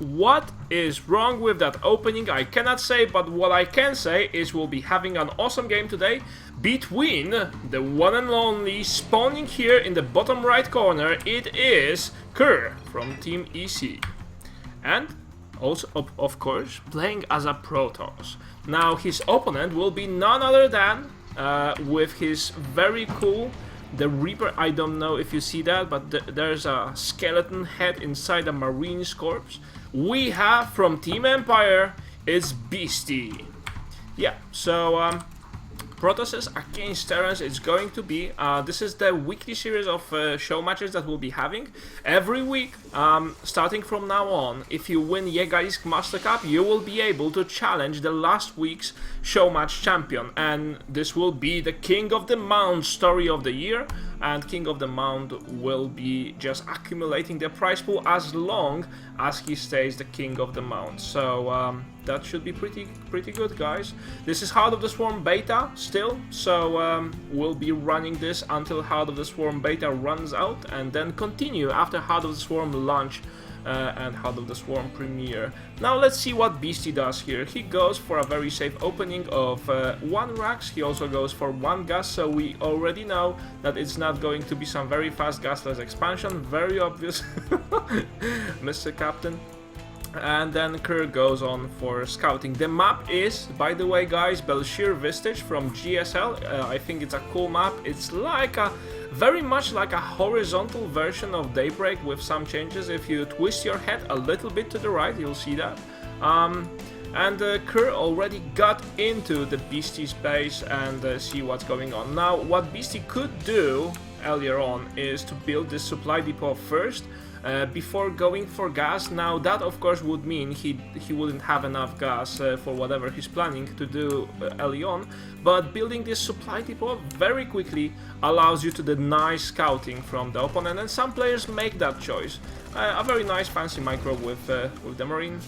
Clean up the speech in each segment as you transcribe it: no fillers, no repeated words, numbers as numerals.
what is wrong with that opening, I cannot say, but what I can say is we'll be having an awesome game today between the one and only, spawning here in the bottom right corner, it is Kerr from Team EC. And also, of course, playing as a Protoss. Now, his opponent will be none other than, with his very cool, the Reaper. I don't know if you see that, but there's a skeleton head inside a Marine's corpse. We have from Team Empire, it's Beastyqt. Yeah, so Protosses against Terrans, it's going to be, this is the weekly series of show matches that we'll be having every week, starting from now on. If you win Beastyqt Master Cup, you will be able to challenge the last week's show match champion, and this will be the King of the Mount story of the year, and King of the Mount will be just accumulating the prize pool as long as he stays the King of the Mount. So that should be pretty good, guys. This is Heart of the Swarm beta still, so we'll be running this until Heart of the Swarm beta runs out, and then continue after Heart of the Swarm launch and Heart of the Swarm premiere. Now let's see what Beastyqt does here. He goes for a very safe opening of 1 Rax. He also goes for 1 gas, so we already know that it's not going to be some very fast gasless expansion. Very obvious, Mr. Captain. And then Kerr goes on for scouting. The map is, by the way, guys, Bel'Shir Vestige from GSL. I think it's a cool map. It's like a very much like a horizontal version of Daybreak with some changes. If you twist your head a little bit to the right, you'll see that. And Kerr already got into the Beasty's base and see what's going on. Now, what Beastyqt could do earlier on is to build this supply depot first, before going for gas. Now that of course would mean he wouldn't have enough gas for whatever he's planning to do early on, but building this supply depot very quickly allows you to deny scouting from the opponent, and some players make that choice. A very nice fancy micro with the Marine.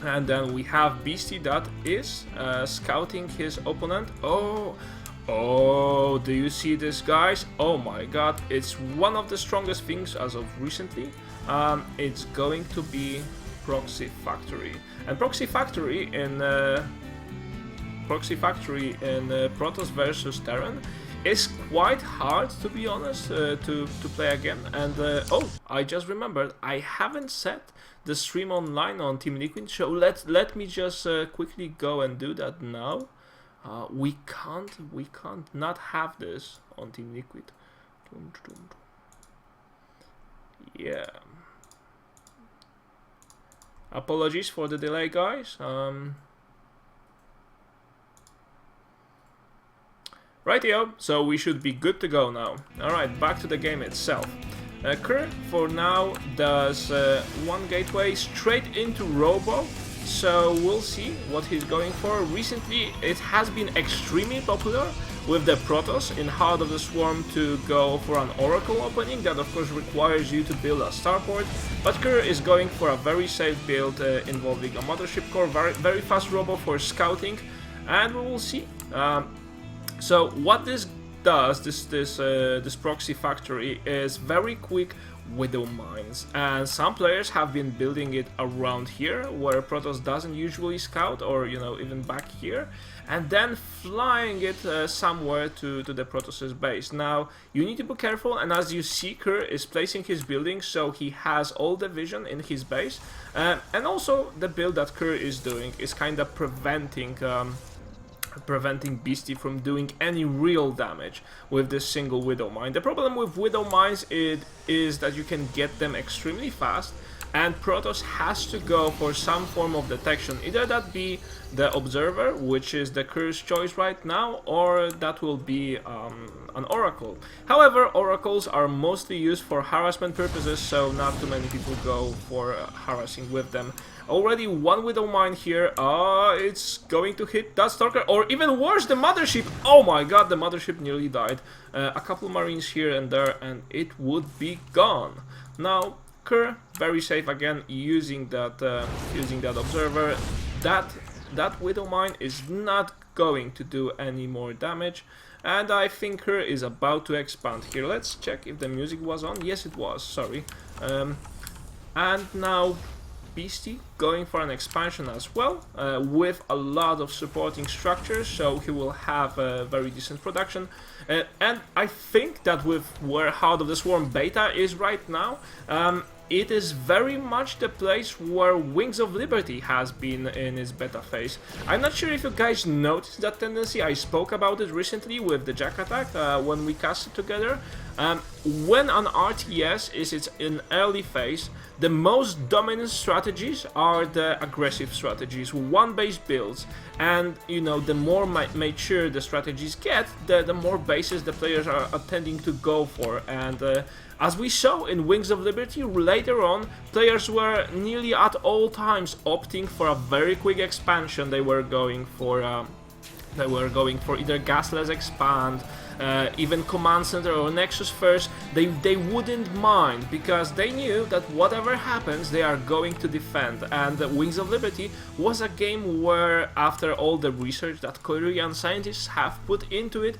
And then we have Beastyqt that is scouting his opponent. Oh, do you see this, guys? Oh my god, it's one of the strongest things as of recently. It's going to be Proxy Factory. And Proxy Factory in Protoss versus Terran is quite hard, to be honest, to play again. And oh, I just remembered, I haven't set the stream online on Team Liquid, so let me just quickly go and do that now. We can't not have this on Team Liquid. Yeah. Apologies for the delay, guys. Rightio, so we should be good to go now. Alright, back to the game itself. Kerr, for now, does 1 gateway straight into Robo. So we'll see what he's going for. Recently, it has been extremely popular with the Protoss in Heart of the Swarm to go for an Oracle opening. That of course requires you to build a starport, but Kerr is going for a very safe build involving a Mothership Core, very fast Robo for scouting, and we will see. So what this does, this Proxy Factory, is very quick Widow Mines, and some players have been building it around here where Protoss doesn't usually scout, or you know, even back here, and then flying it somewhere to the Protoss's base. Now you need to be careful, and as you see, Kerr is placing his buildings so he has all the vision in his base, and also the build that Kerr is doing is kind of preventing Beastyqt from doing any real damage with this single Widow Mine. The problem with Widow Mines is that you can get them extremely fast, and Protoss has to go for some form of detection. Either that be the Observer, which is the Kerr's choice right now, or that will be an Oracle. However, Oracles are mostly used for harassment purposes, so not too many people go for harassing with them. Already 1 Widow Mine here. It's going to hit that Stalker, or even worse, the Mothership. Oh my god, the Mothership nearly died. A couple Marines here and there, and it would be gone. Now Kerr, very safe again, using that Observer. That Widow Mine is not going to do any more damage, and I think Kerr is about to expand here. Let's check if the music was on. Yes, it was. Sorry. And now Beastyqt going for an expansion as well, with a lot of supporting structures, so he will have a very decent production. And I think that with where Heart of the Swarm beta is right now, it is very much the place where Wings of Liberty has been in its beta phase. I'm not sure if you guys noticed that tendency. I spoke about it recently with the Jack attack when we cast it together. When an RTS is in early phase, the most dominant strategies are the aggressive strategies, one-base builds, and you know, the more mature the strategies get, the more bases the players are tending to go for. And as we saw in Wings of Liberty, later on, players were nearly at all times opting for a very quick expansion. They were going for either Gasless Expand, even Command Center or Nexus first. They wouldn't mind, because they knew that whatever happens, they are going to defend. And Wings of Liberty was a game where, after all the research that Korean scientists have put into it,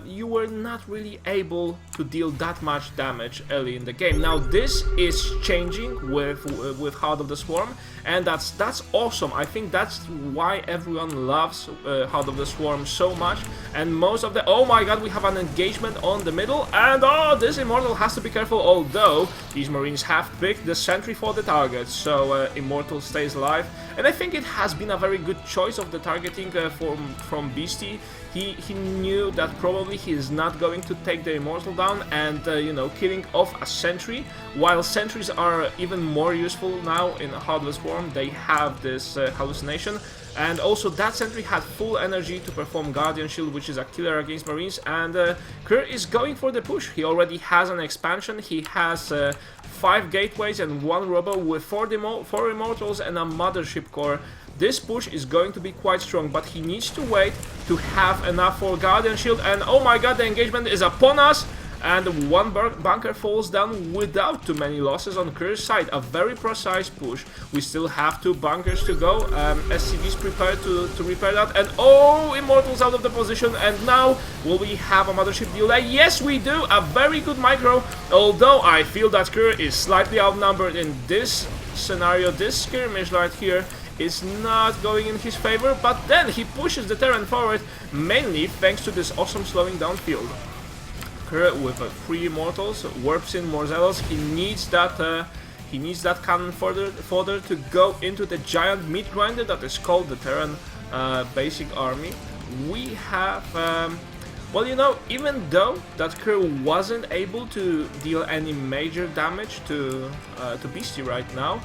you were not really able to deal that much damage early in the game. Now this is changing with Heart of the Swarm, and that's awesome. I think that's why everyone loves Heart of the Swarm so much. And most of the... oh my god, we have an engagement on the middle, and oh, this Immortal has to be careful, although these Marines have picked the sentry for the target, so Immortal stays alive. And I think it has been a very good choice of the targeting from Beastyqt. He knew that probably he is not going to take the Immortal down, and you know, killing off a sentry, while sentries are even more useful now in Heart of the Swarm. They have this hallucination, and also that sentry had full energy to perform Guardian Shield, which is a killer against Marines. And Kerr is going for the push. He already has an expansion. He has 5 gateways and 1 robo with 4 Immortals and a Mothership core. This push is going to be quite strong, but he needs to wait to have enough for Guardian Shield. And oh my god, the engagement is upon us! And one bunker falls down without too many losses on Kerr's side. A very precise push. We still have 2 bunkers to go. SCVs prepared to repair that. And oh, Immortals out of the position. And now, will we have a Mothership delay? Yes, we do! A very good micro. Although I feel that Kerr is slightly outnumbered in this scenario. This skirmish right here is not going in his favor, but then he pushes the Terran forward, mainly thanks to this awesome slowing down field. Kerr with 3 Immortals, warps in more Zealots. He needs that cannon fodder to go into the giant meat grinder that is called the Terran basic army. We have well, you know, even though that Kerr wasn't able to deal any major damage to Beastyqt right now,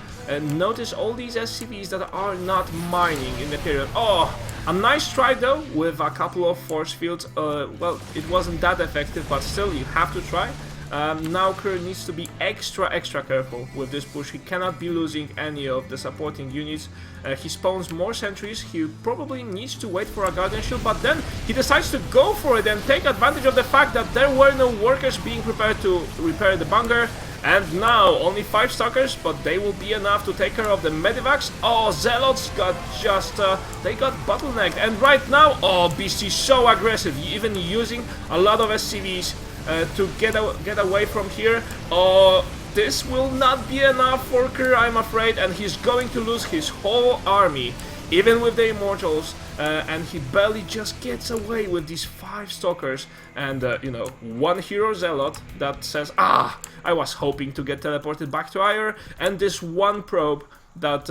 notice all these SCVs that are not mining in the period. Oh, a nice try though with a couple of force fields. Well, it wasn't that effective, but still, you have to try. Now Kerr needs to be extra careful with this push. He cannot be losing any of the supporting units. He spawns more sentries. He probably needs to wait for a Guardian Shield, but then he decides to go for it and take advantage of the fact that there were no workers being prepared to repair the bunker. And now only 5 Stalkers, but they will be enough to take care of the Medivacs. Oh, Zealots got just... they got bottlenecked. And right now, oh, Beastyqt is so aggressive, even using a lot of SCVs to get away from here. Oh, this will not be enough for Kerr, I'm afraid, and he's going to lose his whole army, even with the Immortals, and he barely just gets away with these 5 Stalkers, and you know, 1 Hero Zealot that says, ah, I was hoping to get teleported back to Ire, and this 1 probe that,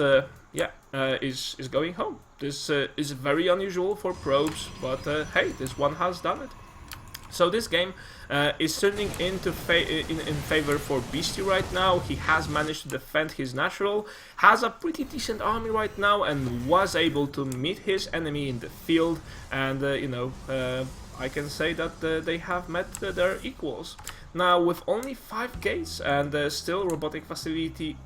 is going home. This is very unusual for probes, but hey, this one has done it. So this game is turning into in favor for Beastyqt right now. He has managed to defend his natural, has a pretty decent army right now, and was able to meet his enemy in the field. And you know, I can say that they have met their equals. Now, with only 5 gates and still robotic facility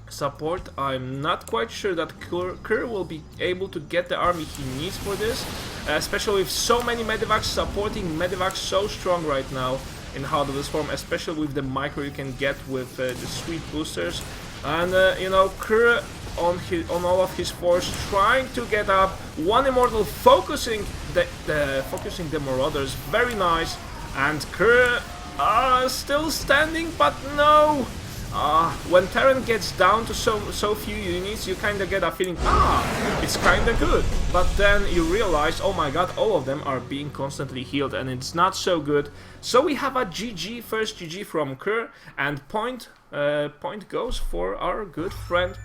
support, I'm not quite sure that Kerr will be able to get the army he needs for this, especially with so many Medivacs supporting Medivacs so strong right now in Heart of the Swarm, especially with the micro you can get with the sweet boosters. And you know, Kerr on all of his force trying to get up, 1 Immortal focusing the Marauders, very nice. And Kerr still standing, but no! when Terran gets down to so few units, you kind of get a feeling, it's kind of good. But then you realize, oh my god, all of them are being constantly healed, and it's not so good. So we have a GG, first GG from Kerr, and point goes for our good friend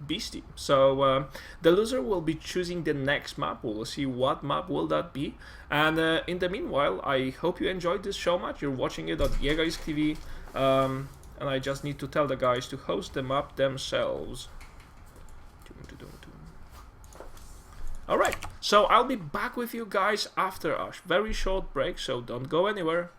Beasty. So the loser will be choosing the next map. We'll see what map will that be. And in the meanwhile, I hope you enjoyed this show match. You're watching it on Beastyqt TV. And I just need to tell the guys to host the map themselves. Alright, so I'll be back with you guys after a very short break, so don't go anywhere.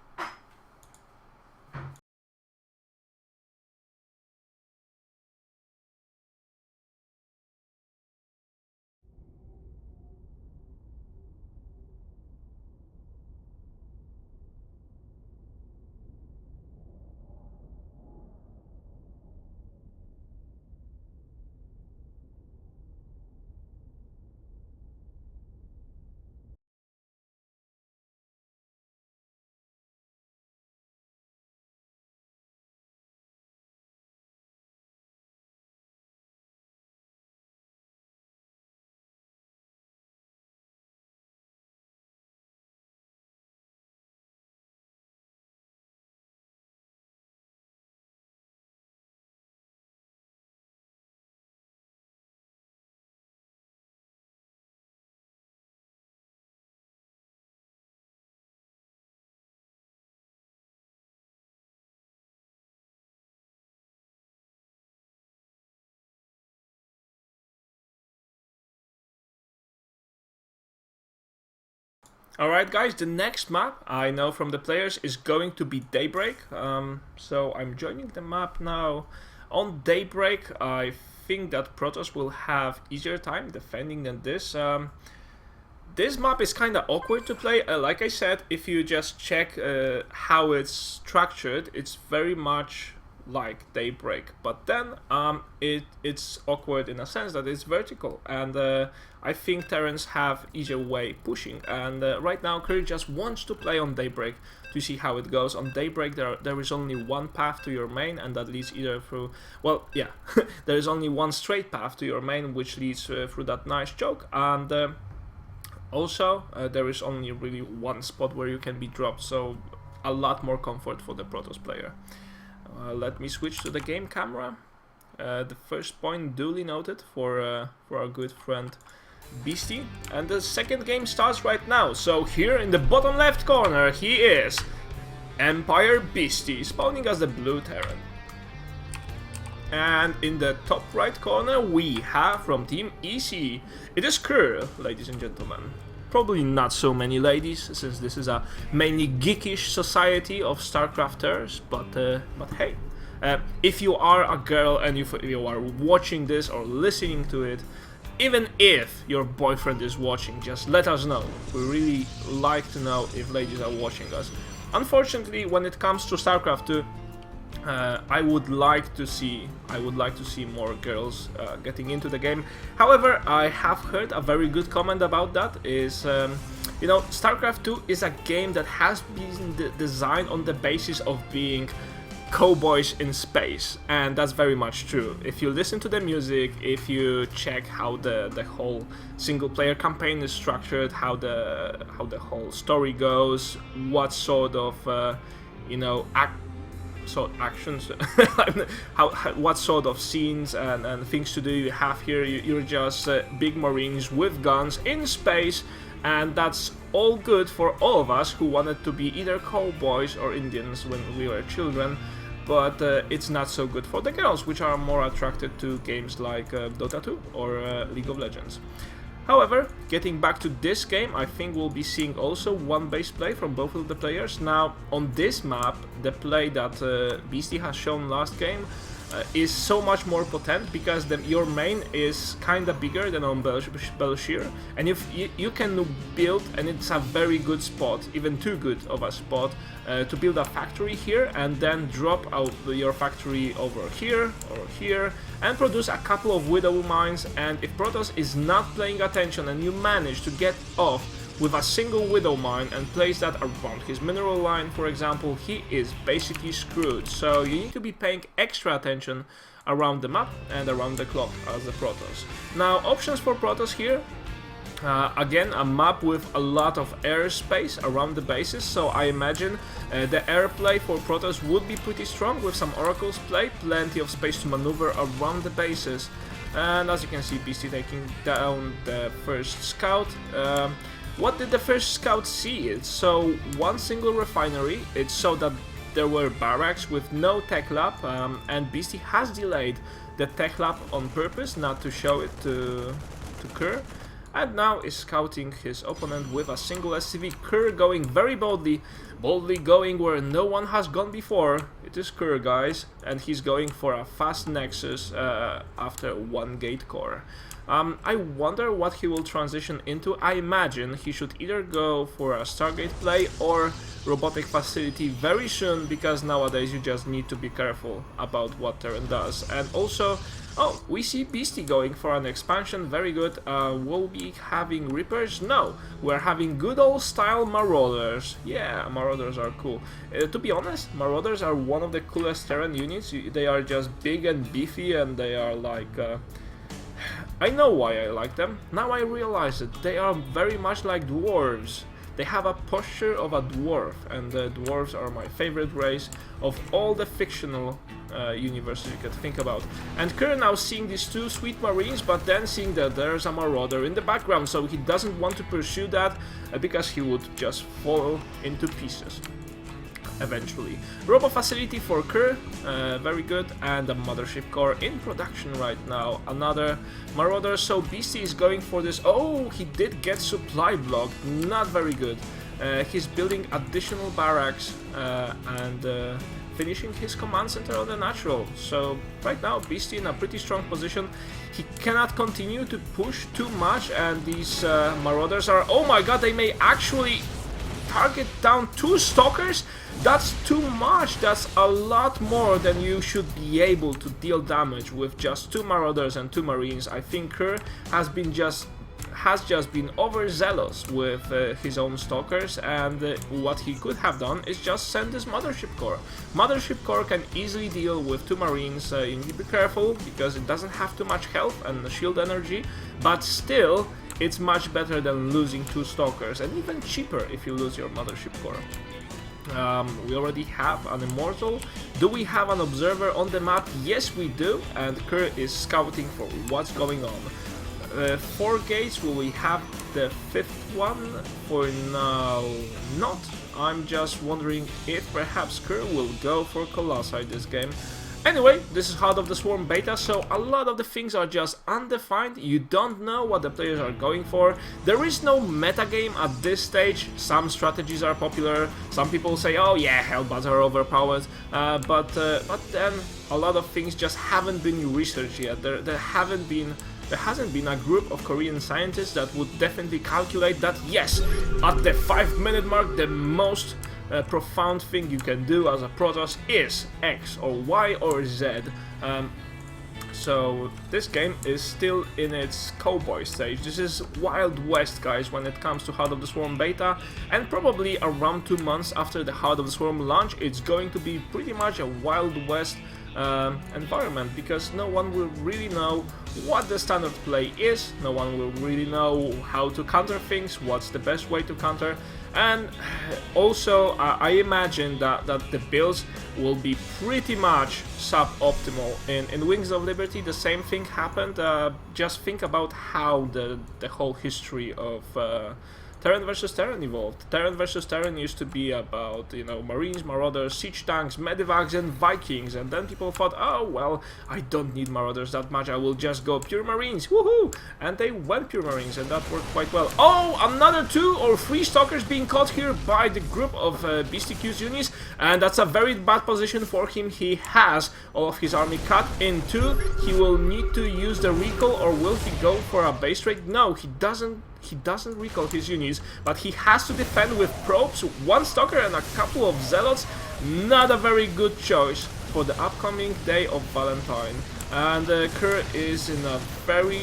Alright guys, the next map I know from the players is going to be Daybreak. So I'm joining the map now. On Daybreak, I think that Protoss will have easier time defending than this. This map is kind of awkward to play. Like I said, if you just check how it's structured, it's very much like Daybreak, but then it's awkward in a sense that it's vertical, and I think Terrans have easier way pushing, and right now Curry just wants to play on Daybreak to see how it goes. On Daybreak there is only one path to your main, and that leads either through, well, yeah, there is only one straight path to your main, which leads through that nice choke, and also there is only really one spot where you can be dropped, so a lot more comfort for the Protoss player. Let me switch to the game camera. The first point duly noted for our good friend Beasty, and the second game starts right now. So here in the bottom left corner he is, Empire Beasty, spawning as the blue Terran. And in the top right corner we have from Team EC, it is Kerr, ladies and gentlemen. Probably not so many ladies, since this is a mainly geekish society of StarCrafters, but hey, if you are a girl and if you are watching this or listening to it, even if your boyfriend is watching, just let us know. We really like to know if ladies are watching us. Unfortunately, when it comes to StarCraft 2, I would like to see more girls getting into the game. However, I have heard a very good comment about that. Is you know, StarCraft 2 is a game that has been designed on the basis of being cowboys in space, and that's very much true. If you listen to the music, if you check how the whole single-player campaign is structured, how the whole story goes, what sort of you know, actions, what sort of scenes and things to do you have here. You're just big marines with guns in space, and that's all good for all of us who wanted to be either cowboys or Indians when we were children, but it's not so good for the girls, which are more attracted to games like Dota 2 or League of Legends. However, getting back to this game, I think we'll be seeing also one base play from both of the players. Now, on this map, the play that Beasty has shown last game is so much more potent, because your main is kinda bigger than on Bel'Shir, and if you can build, and it's a very good spot, even too good of a spot, to build a factory here and then drop out your factory over here or here and produce a couple of Widow mines. And if Protoss is not paying attention and you manage to get off with a single Widow Mine and place that around his mineral line, for example, he is basically screwed. So you need to be paying extra attention around the map and around the clock as the Protoss. Now, options for Protoss here. Again, a map with a lot of airspace around the bases, so I imagine the airplay for Protoss would be pretty strong with some Oracles play, plenty of space to maneuver around the bases. And as you can see, Beasty taking down the first scout. What did the first scout see? It saw one single refinery, it saw that there were barracks with no tech lab, and Beasty has delayed the tech lab on purpose, not to show it to Kerr. And now is scouting his opponent with a single SCV. Kerr going very boldly going where no one has gone before. It is Kerr, guys, and he's going for a fast Nexus after one gate core. I wonder what he will transition into. I imagine he should either go for a Stargate play or robotic facility very soon, because nowadays you just need to be careful about what Terran does. And also, oh, we see Beasty going for an expansion, very good. Will we having Reapers? No, we're having good old style Marauders. Yeah, Marauders are cool. To be honest, Marauders are one of the coolest Terran units. They are just big and beefy, and they are like... I know why I like them. Now I realize it. They are very much like dwarves. They have a posture of a dwarf, and the dwarves are my favorite race of all the fictional universes you could think about. And Kerr now seeing these two sweet marines, but then seeing that there's a marauder in the background, so he doesn't want to pursue that because he would just fall into pieces eventually. Robo facility for Kerr, very good, and a mothership core in production right now. Another marauder, so Beasty is going for this. Oh, he did get supply blocked, not very good. He's building additional barracks and finishing his command center on the natural. So right now Beasty in a pretty strong position. He cannot continue to push too much, and these marauders are, oh my god, they may actually target down 2 stalkers. That's too much. That's a lot more than you should be able to deal damage with just 2 marauders and 2 marines. I think Kerr has just been overzealous with his own stalkers, and what he could have done is just send his mothership core. Mothership core can easily deal with 2 marines. You need to be careful because it doesn't have too much health and shield energy, but still it's much better than losing 2 stalkers, and even cheaper if you lose your mothership core. We already have an immortal. Do we have an observer on the map? Yes, we do, and Kerr is scouting for what's going on. 4 gates, will we have the 5th one? For now, not. I'm just wondering if perhaps Kerr will go for Colossi this game. Anyway, this is Heart of the Swarm beta, so a lot of the things are just undefined. You don't know what the players are going for. There is no metagame at this stage. Some strategies are popular. Some people say, oh yeah, Hellbats are overpowered. But then a lot of things just haven't been researched yet. There hasn't been a group of Korean scientists that would definitely calculate that, yes, at the 5-minute mark, the most profound thing you can do as a Protoss is X or Y or Z. So this game is still in its cowboy stage. This is Wild West, guys, when it comes to Heart of the Swarm beta, and probably around 2 months after the Heart of the Swarm launch, it's going to be pretty much a Wild West environment, because no one will really know what the standard play is, no one will really know how to counter things, what's the best way to counter, and also I imagine that the builds will be pretty much suboptimal. In Wings of Liberty the same thing happened. Just think about how the whole history of Terran versus Terran evolved. Terran versus Terran used to be about, you know, Marines, Marauders, Siege Tanks, Medivacs and Vikings, and then people thought, oh well, I don't need Marauders that much, I will just go pure Marines, woohoo! And they went pure Marines, and that worked quite well. Oh, another 2 or 3 Stalkers being caught here by the group of Beastyqt units, and that's a very bad position for him. He has all of his army cut in 2. He will need to use the recall, or will he go for a base raid? No, he doesn't recall his units, but he has to defend with probes, 1 stalker and a couple of zealots. Not a very good choice for the upcoming day of Valentine. And Kerr is in a very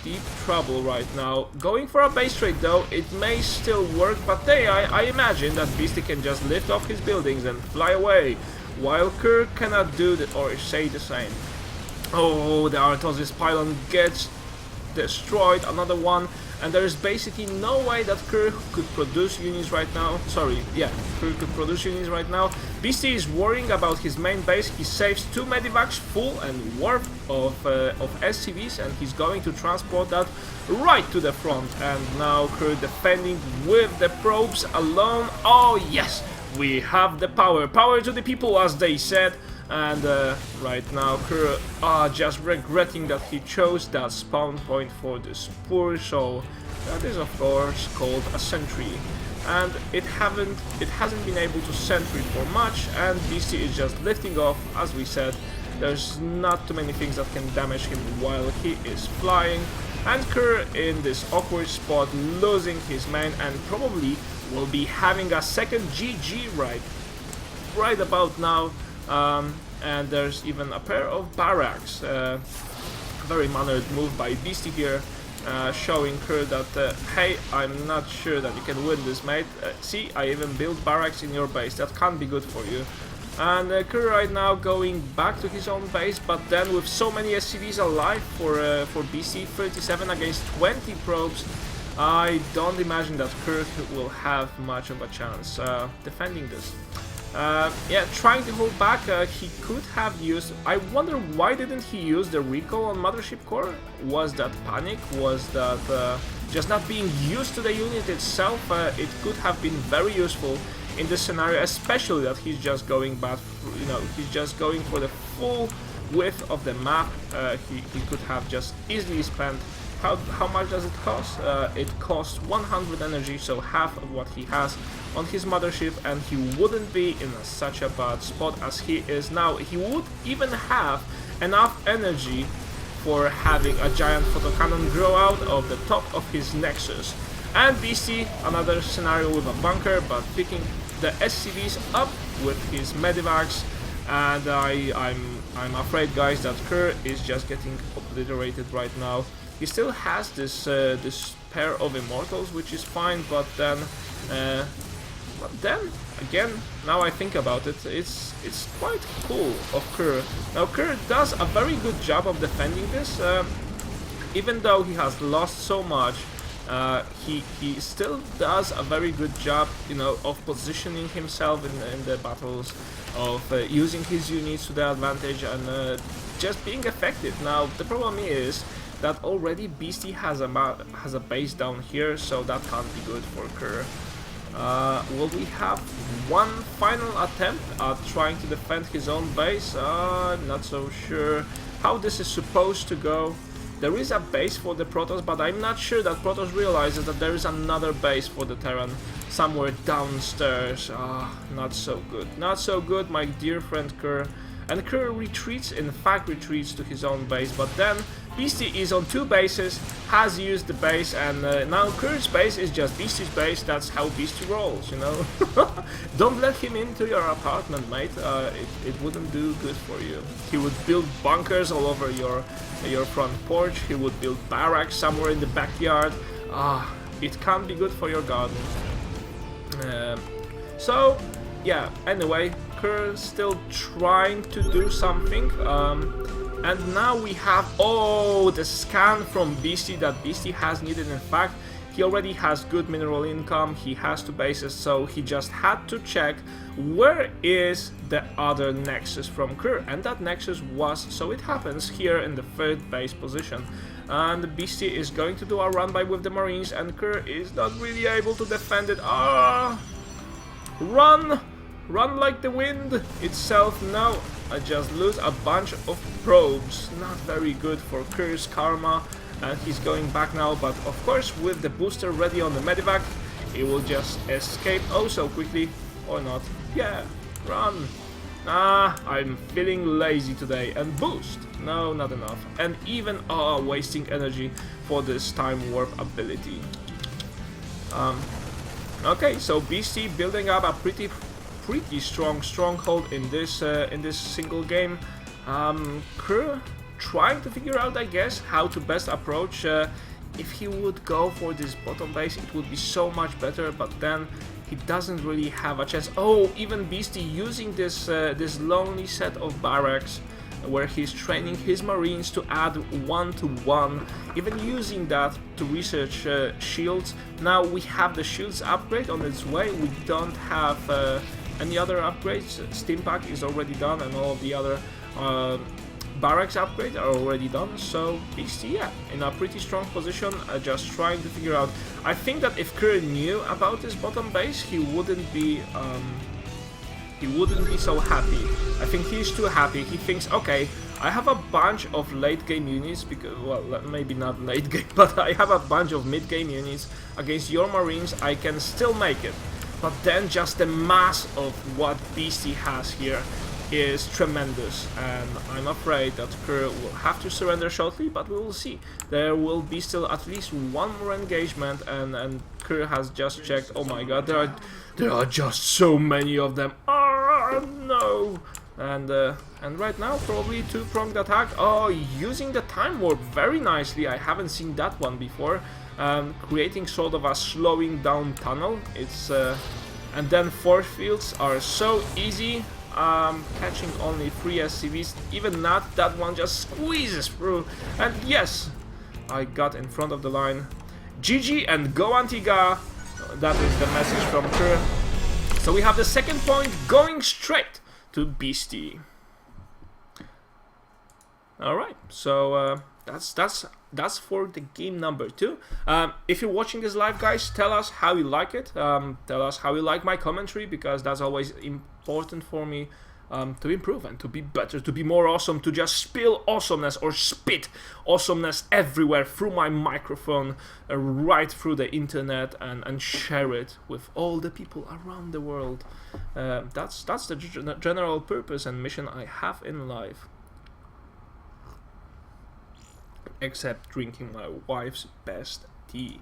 deep trouble right now. Going for a base trade though, it may still work, but I imagine that Beasty can just lift off his buildings and fly away, while Kerr cannot do that or say the same. Oh, the Artosis pylon gets destroyed, another one, and there is basically no way that Kerr could produce units right now. Sorry, yeah, Kerr could produce units right now. Beasty is worrying about his main base. He saves 2 medivacs full and warp of SCVs, and he's going to transport that right to the front. And now Kerr defending with the probes alone. Oh yes, we have the power to the people, as they said. And right now Kerr just regretting that he chose that spawn point for the spore, so that is of course called a sentry, and it hasn't been able to sentry for much, and Beasty is just lifting off. As we said, there's not too many things that can damage him while he is flying, and Kerr in this awkward spot losing his main, and probably will be having a second GG right about now. And there's even a pair of barracks. Very mannered move by Beasty here, showing Kerr that hey, I'm not sure that you can win this, mate. See, I even built barracks in your base. That can't be good for you. And Kerr right now going back to his own base, but then with so many SCVs alive for Beasty, 37 against 20 probes, I don't imagine that Kerr will have much of a chance defending this. Yeah, trying to hold back, he could have used... I wonder why didn't he use the recall on Mothership Core? Was that panic? Was that just not being used to the unit itself? It could have been very useful in this scenario, especially that he's just going back, you know, he's just going for the full width of the map. He could have just easily spent... How much does it cost? It costs 100 energy, so half of what he has on his mothership, and he wouldn't be in such a bad spot as he is now. He would even have enough energy for having a giant photocannon grow out of the top of his Nexus. And Beasty, another scenario with a bunker, but picking the SCVs up with his medivacs, and I'm afraid, guys, that Kerr is just getting obliterated right now. He still has this this pair of immortals, which is fine, but then again, now I think about it, it's quite cool of Kerr. Now Kerr does a very good job of defending this, even though he has lost so much. He still does a very good job, you know, of positioning himself in the battles, of using his units to their advantage, and just being effective. Now the problem is that already Beasty has a base down here, so that can't be good for Kerr. Will we have one final attempt at trying to defend his own base? I'm not so sure how this is supposed to go. There is a base for the Protoss, but I'm not sure that Protoss realizes that there is another base for the Terran somewhere downstairs. Not so good. Not so good, my dear friend Kerr. And Kerr retreats, in fact retreats to his own base, but then Beasty is on 2 bases, has used the base, and now Kerr's base is just Beasty's base. That's how Beasty rolls, you know. Don't let him into your apartment, mate. It wouldn't do good for you. He would build bunkers all over your front porch. He would build barracks somewhere in the backyard. It can't be good for your garden. So, yeah, anyway, Kerr still trying to do something. And now we have, the scan from Beasty that Beasty has needed. In fact, he already has good mineral income, he has 2 bases, so he just had to check where is the other Nexus from Kerr. And that Nexus was, so it happens, here in the 3rd base position. And Beasty is going to do a run by with the Marines, and Kerr is not really able to defend it. Run! Run like the wind itself. No, I just lose a bunch of probes. Not very good for Kerr's karma, and he's going back now, but of course with the booster ready on the medivac, he will just escape so quickly, or not. Yeah, run. I'm feeling lazy today. And boost. No, not enough. And even wasting energy for this time warp ability. Okay, so Beasty building up a pretty strong stronghold in this single game. Kerr trying to figure out, I guess, how to best approach. If he would go for this bottom base, it would be so much better, but then he doesn't really have a chance. Oh, even Beasty using this this lonely set of barracks where he's training his marines to add 1-to-1, even using that to research shields. Now we have the shields upgrade on its way. We don't have any other upgrades. Steam pack is already done, and all of the other barracks upgrades are already done. So Beasty, yeah, in a pretty strong position, just trying to figure out. I think that if Kerr knew about this bottom base, he wouldn't be so happy. I think he's too happy. He thinks, okay, I have a bunch of late game units, because, well, maybe not late game, but I have a bunch of mid game units against your marines. I can still make it. But then just the mass of what Beasty has here is tremendous, and I'm afraid that Kerr will have to surrender shortly, but we will see. There will be still at least one more engagement, and Kerr has just checked. Oh my god, there are just so many of them. Oh no! And right now probably two-pronged attack. Oh, using the time warp very nicely. I haven't seen that one before. Creating sort of a slowing down tunnel. It's and then force fields are so easy. Catching only 3 SCVs, even not, that one just squeezes through, and yes, I got in front of the line. GG and go Antiga, that is the message from Kerr. So we have the second point going straight to Beasty. Alright, so that's for the game number 2. If you're watching this live, guys, tell us how you like it. Tell us how you like my commentary, because that's always important for me to improve and to be better, to be more awesome, to just spill awesomeness or spit awesomeness everywhere through my microphone, right through the internet, and share it with all the people around the world. That's the general purpose and mission I have in life. Except drinking my wife's best tea.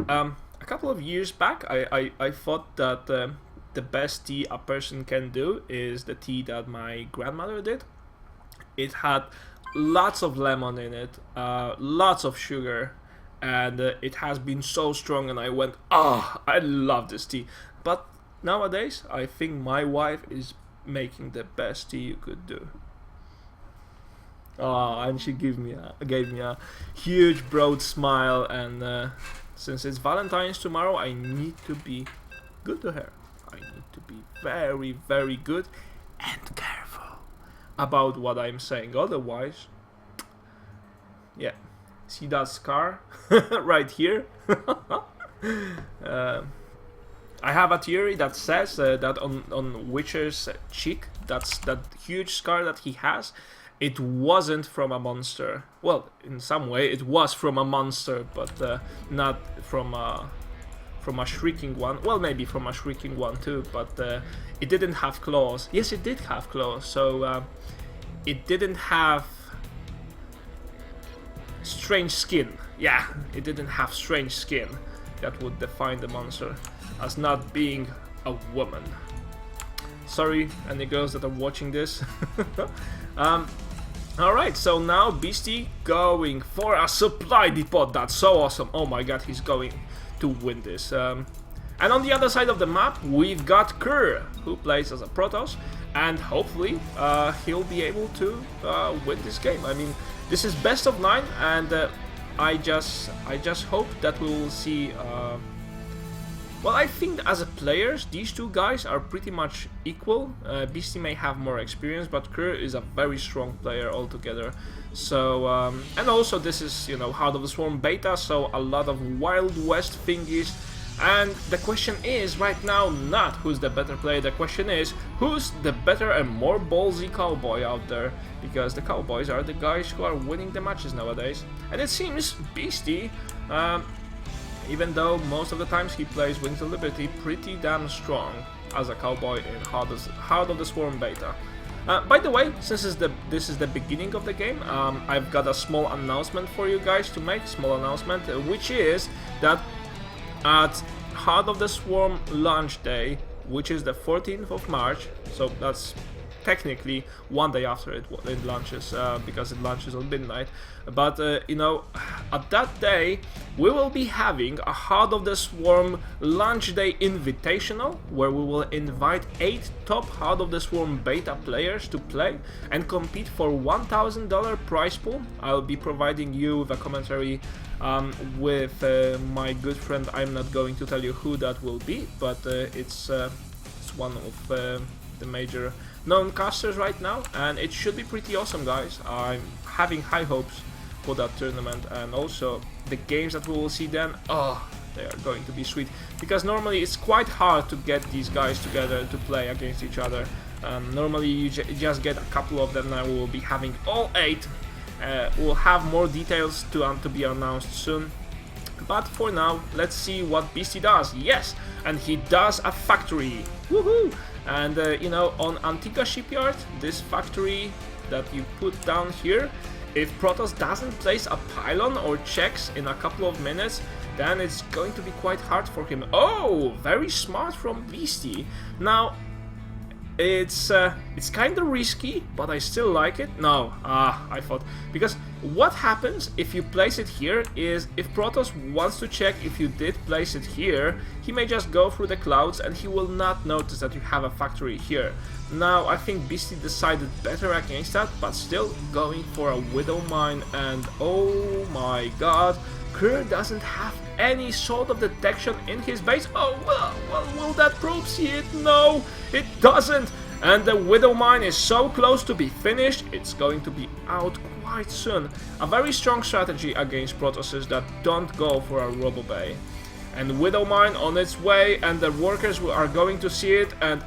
A couple of years back, I thought that the best tea a person can do is the tea that my grandmother did. It had lots of lemon in it, lots of sugar, and it has been so strong, and I went, ah, I love this tea. But nowadays, I think my wife is making the best tea you could do. Oh, and she gave me a huge broad smile, and since it's Valentine's tomorrow, I need to be good to her. I need to be very, very good and careful about what I'm saying. Otherwise, yeah, see that scar right here? I have a theory that says that on Witcher's cheek, that's that huge scar that he has, it wasn't from a monster. Well, in some way it was from a monster, but not from a shrieking one. Well, maybe from a shrieking one too, but it didn't have claws. Yes, it did have claws, so it didn't have strange skin. Yeah, it didn't have strange skin. That would define the monster as not being a woman. Sorry, any girls that are watching this. Alright, so now Beasty going for a supply depot. That's so awesome. Oh my god, he's going to win this. And on the other side of the map, we've got Kerr, who plays as a Protoss, and hopefully he'll be able to win this game. I mean, this is best of 9, and I just hope that we will see. Well, I think as a players, these two guys are pretty much equal. Beasty may have more experience, but Kerr is a very strong player altogether. So, and also this is, you know, Heart of the Swarm beta, so a lot of Wild West thingies. And the question is right now not who's the better player, the question is who's the better and more ballsy cowboy out there, because the cowboys are the guys who are winning the matches nowadays. And it seems Beasty, even though most of the times he plays Wings of Liberty, pretty damn strong as a cowboy in Heart of the Swarm beta. By the way, since this is the beginning of the game, I've got a small announcement for you guys to make, which is that at Heart of the Swarm launch day, which is the 14th of March, so that's technically 1 day after it launches, because it launches on midnight. But you know, at that day we will be having a Heart of the Swarm launch day invitational, where we will invite 8 top Heart of the Swarm beta players to play and compete for $1,000 prize pool. I'll be providing you with a commentary with my good friend. I'm not going to tell you who that will be, but it's one of the major known casters right now, and it should be pretty awesome, guys. I'm having high hopes for that tournament, and also the games that we will see then, oh, they are going to be sweet, because normally it's quite hard to get these guys together to play against each other. Normally you just get a couple of them. Now we will be having all 8. We'll have more details to be announced soon. But for now, let's see what Beasty does. Yes, and he does a factory. Woohoo! And you know, on Antiga Shipyard, this factory that you put down here, if Protoss doesn't place a pylon or checks in a couple of minutes, then it's going to be quite hard for him. Oh, very smart from Beasty. Now, it's kind of risky, but I still like it. No, I thought, because what happens if you place it here is, if Protoss wants to check if you did place it here, he may just go through the clouds and he will not notice that you have a factory here. Now, I think Beasty decided better against that, but still going for a Widow Mine, and oh my god, Kerr doesn't have any sort of detection in his base. Oh, well, will that probe see it? No, it doesn't. And the Widow Mine is so close to be finished, it's going to be out quite soon. A very strong strategy against Protosses that don't go for a Robo-Bay. And Widow Mine on its way, and the workers are going to see it, and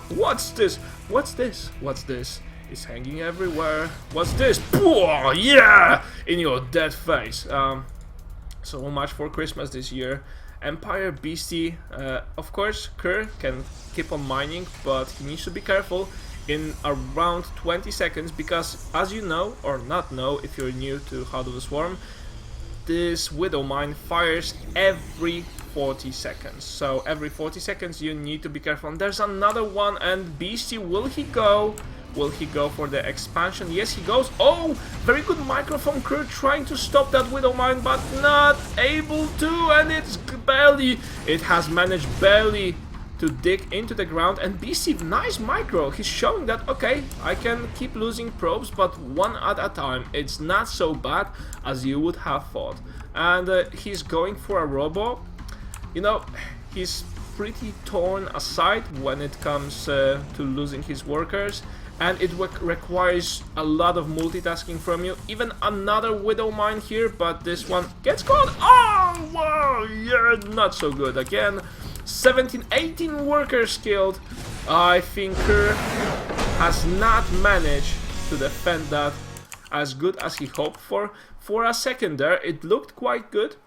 what's this? What's this? What's this? It's hanging everywhere. What's this? Pooh, yeah! In your dead face. So much for Christmas this year. Empire Beasty, of course, Kerr can keep on mining, but he needs to be careful in around 20 seconds, because as you know, or not know if you're new to Heart of the Swarm, this Widow Mine fires every 40 seconds. So every 40 seconds you need to be careful. And there's another one, and Beasty, will he go? Will he go for the expansion? Yes, he goes. Oh, very good microphone Kerr trying to stop that Widow Mine, but not able to, and it's barely, it has managed barely to dig into the ground. And Beasty, nice micro. He's showing that, okay, I can keep losing probes, but one at a time. It's not so bad as you would have thought. And he's going for a robo. You know, he's pretty torn aside when it comes to losing his workers. And it requires a lot of multitasking from you. Even another Widow Mine here, but this one gets caught. Oh, wow, yeah, not so good. Again, 17, 18 workers killed. I think Kerr has not managed to defend that as good as he hoped for. For a second there, it looked quite good.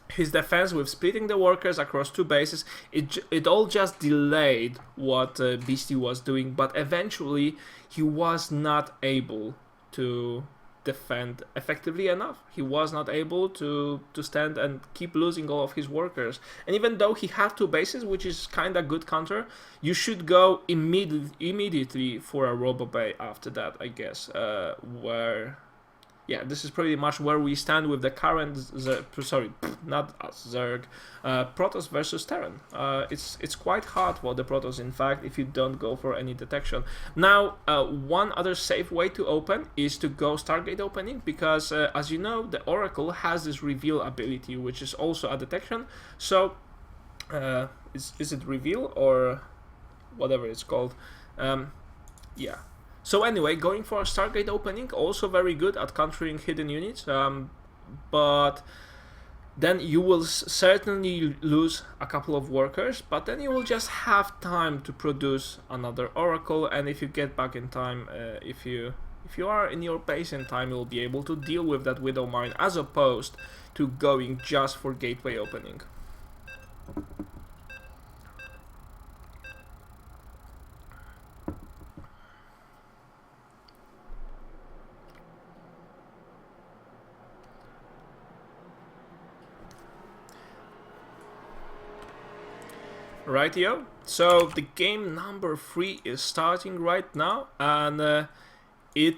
His defense with splitting the workers across 2 bases, it all just delayed what Beasty was doing, but eventually he was not able to defend effectively enough. He was not able to stand and keep losing all of his workers. And even though he had 2 bases, which is kind of good counter, you should go immediately for a Robo-Bay after that, I guess, where... Yeah, this is pretty much where we stand with the current Zerg, Protoss versus Terran. It's quite hard for the Protoss, in fact, if you don't go for any detection. Now, one other safe way to open is to go Stargate opening, because as you know, the Oracle has this reveal ability, which is also a detection. So, is it reveal or whatever it's called? Yeah. So anyway, going for a Stargate opening, also very good at countering hidden units, but then you will certainly lose a couple of workers, but then you will just have time to produce another Oracle, and if you get back in time, if you are in your base in time, you'll be able to deal with that Widow Mine, as opposed to going just for gateway opening. Rightio. So the game number 3 is starting right now, and it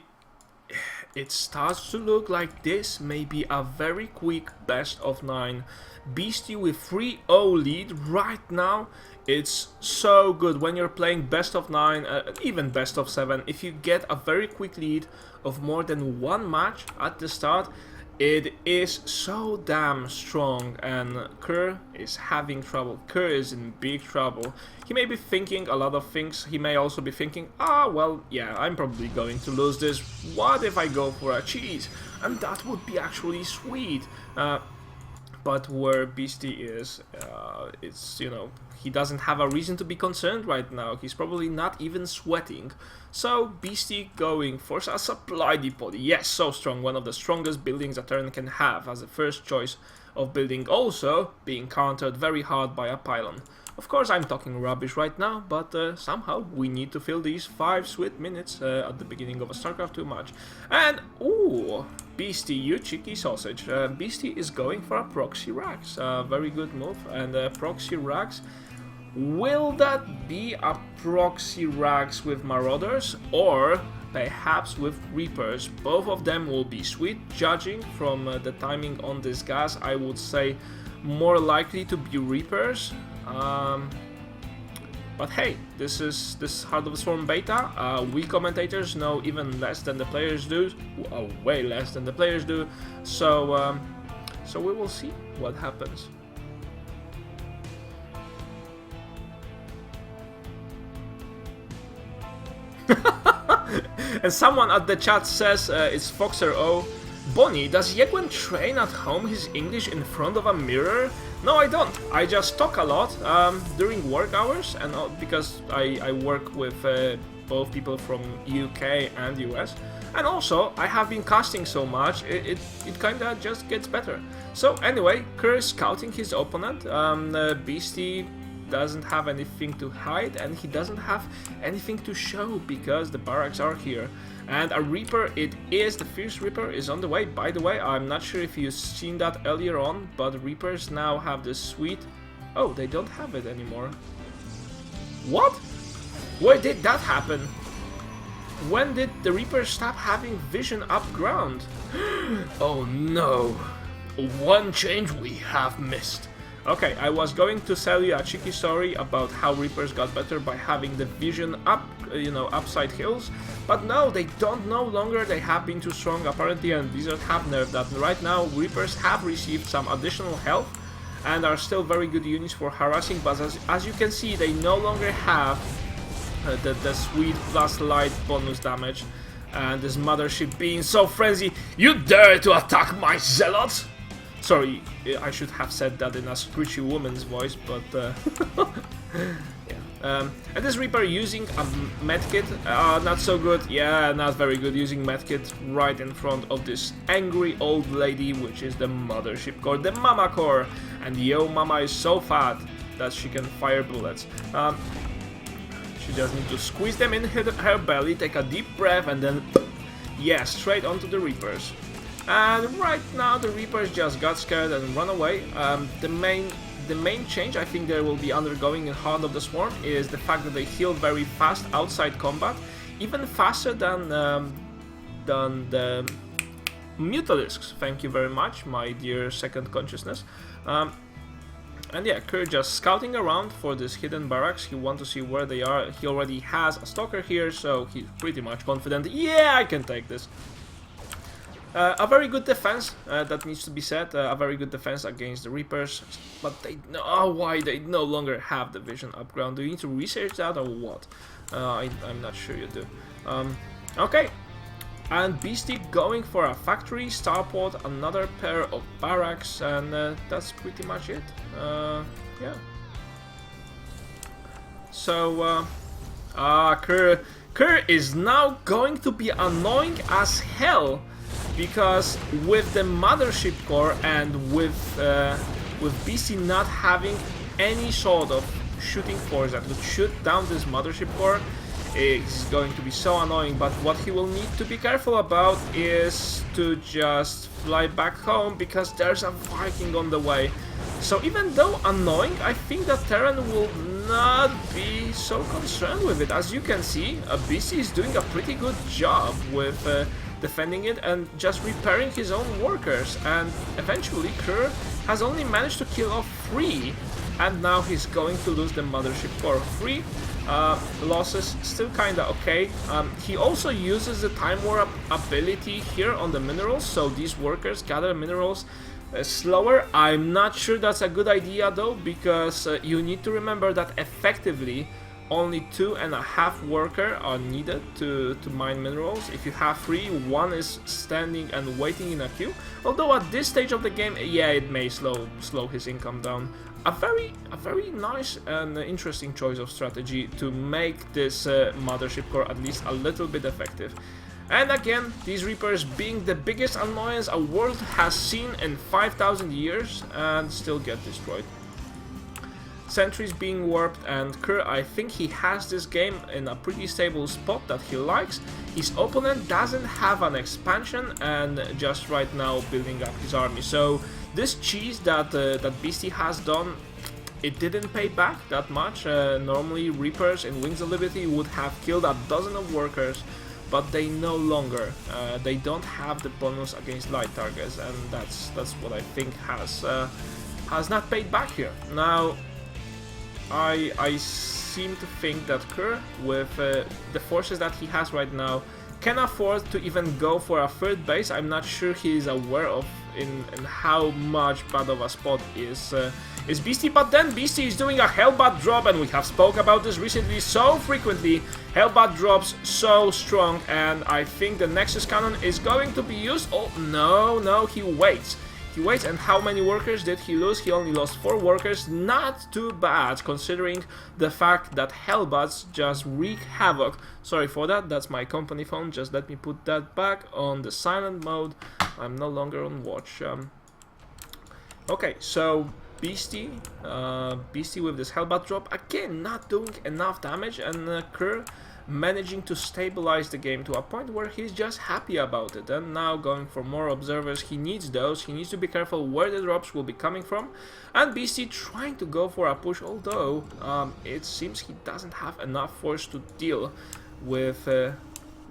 starts to look like this may be a very quick best of 9. Beasty with 3-0 lead right now. It's so good when you're playing best of 9, even best of 7. If you get a very quick lead of more than one match at the start, it is so damn strong, and Kerr is having trouble. Kerr is in big trouble. He may be thinking a lot of things. He may also be thinking, well, yeah, I'm probably going to lose this. What if I go for a cheese? And that would be actually sweet. But where Beasty is, it's, you know, he doesn't have a reason to be concerned right now. He's probably not even sweating. So Beasty going for a supply depot. Yes, so strong. One of the strongest buildings a turn can have as a first choice of building. Also being countered very hard by a pylon. Of course, I'm talking rubbish right now, but somehow we need to fill these 5 sweet minutes at the beginning of a StarCraft 2 match. And, ooh, Beasty, you cheeky sausage. Beasty is going for a proxy racks. Very good move. And proxy racks, will that be a proxy racks with Marauders or perhaps with Reapers? Both of them will be sweet. Judging from the timing on this gas, I would say more likely to be Reapers. But hey, this is Heart of the Swarm beta. We commentators know even less than the players do, way less than the players do. So so we will see what happens. And someone at the chat says it's Foxer O. Bonnie, does Yegwen train at home his English in front of a mirror? No, I don't. I just talk a lot during work hours, and because I work with both people from UK and US. And also, I have been casting so much, it kinda just gets better. So anyway, Kerr is scouting his opponent. Beasty doesn't have anything to hide, and he doesn't have anything to show because the barracks are here. And a Reaper, it is, the Fierce Reaper is on the way. By the way, I'm not sure if you've seen that earlier on, but Reapers now have this sweet... Oh, they don't have it anymore. What? Where did that happen? When did the Reapers stop having vision up ground? Oh no. One change we have missed. Okay, I was going to tell you a cheeky story about how Reapers got better by having the vision up, upside hills, but no, they don't no longer, they have been too strong apparently, and Blizzard have nerfed that. Right now, Reapers have received some additional health and are still very good units for harassing, but as you can see, they no longer have the sweet plus light bonus damage, and this mothership being so frenzy. You dare to attack my zealots? Sorry, I should have said that in a screechy woman's voice, but yeah. And this Reaper using a medkit, not so good. Yeah, not very good using medkit right in front of this angry old lady, which is the mothership core, the mama core. And yo, mama is so fat that she can fire bullets. She just needs to squeeze them in her belly, take a deep breath, and then, yeah, straight onto the Reapers. And right now the Reapers just got scared and run away. The main change I think they will be undergoing in Heart of the Swarm is the fact that they heal very fast outside combat, even faster than the Mutalisks. Thank you very much, my dear second consciousness. And yeah, Kerr just scouting around for this hidden barracks. He wants to see where they are. He already has a stalker here, so he's pretty much confident. Yeah, I can take this. A very good defense, that needs to be said, a very good defense against the Reapers, but they know why they no longer have the vision up ground. Do you need to research that or what? I'm not sure you do. Okay, and Beastyqt going for a factory, starport, another pair of barracks, and that's pretty much it. Yeah. So, Kerr is now going to be annoying as hell. Because with the mothership core and with Beasty not having any sort of shooting force that would shoot down this mothership core, it's going to be so annoying. But what he will need to be careful about is to just fly back home, because there's a Viking on the way. So even though annoying, I think that Terran will not be so concerned with it. As you can see, Beasty is doing a pretty good job with defending it and just repairing his own workers, and eventually Kerr has only managed to kill off 3, and now he's going to lose the mothership core. 3 losses, still kinda okay. He also uses the time war ability here on the minerals, so these workers gather minerals slower. I'm not sure that's a good idea though, because you need to remember that effectively only 2.5 workers are needed to mine minerals. If you have 3, 1 is standing and waiting in a queue. Although at this stage of the game, yeah, it may slow his income down. A very nice and interesting choice of strategy to make this mothership core at least a little bit effective. And again, these Reapers being the biggest annoyance a world has seen in 5,000 years and still get destroyed. Sentries being warped, and Kerr, I think he has this game in a pretty stable spot that he likes. His opponent doesn't have an expansion and just right now building up his army. So this cheese that Beasty has done, it didn't pay back that much. Normally Reapers in Wings of Liberty would have killed a dozen of workers, but they no longer. They don't have the bonus against light targets, and that's what I think has not paid back here. Now, I seem to think that Kerr, with the forces that he has right now, can afford to even go for a third base. I'm not sure he is aware of in how much bad of a spot is Beasty, but then Beasty is doing a Hellbat drop, and we have spoke about this recently so frequently. Hellbat drops so strong, and I think the Nexus Cannon is going to be used. Oh, no, he waits. He waits, and how many workers did he lose? He only lost 4 workers. Not too bad, considering the fact that Hellbats just wreak havoc. Sorry for that, that's my company phone. Just let me put that back on the silent mode. I'm no longer on watch. Okay, so Beasty with this Hellbat drop, again not doing enough damage, and Kerr managing to stabilize the game to a point where he's just happy about it. And now going for more observers, he needs those, he needs to be careful where the drops will be coming from, and Beasty trying to go for a push, although it seems he doesn't have enough force to deal with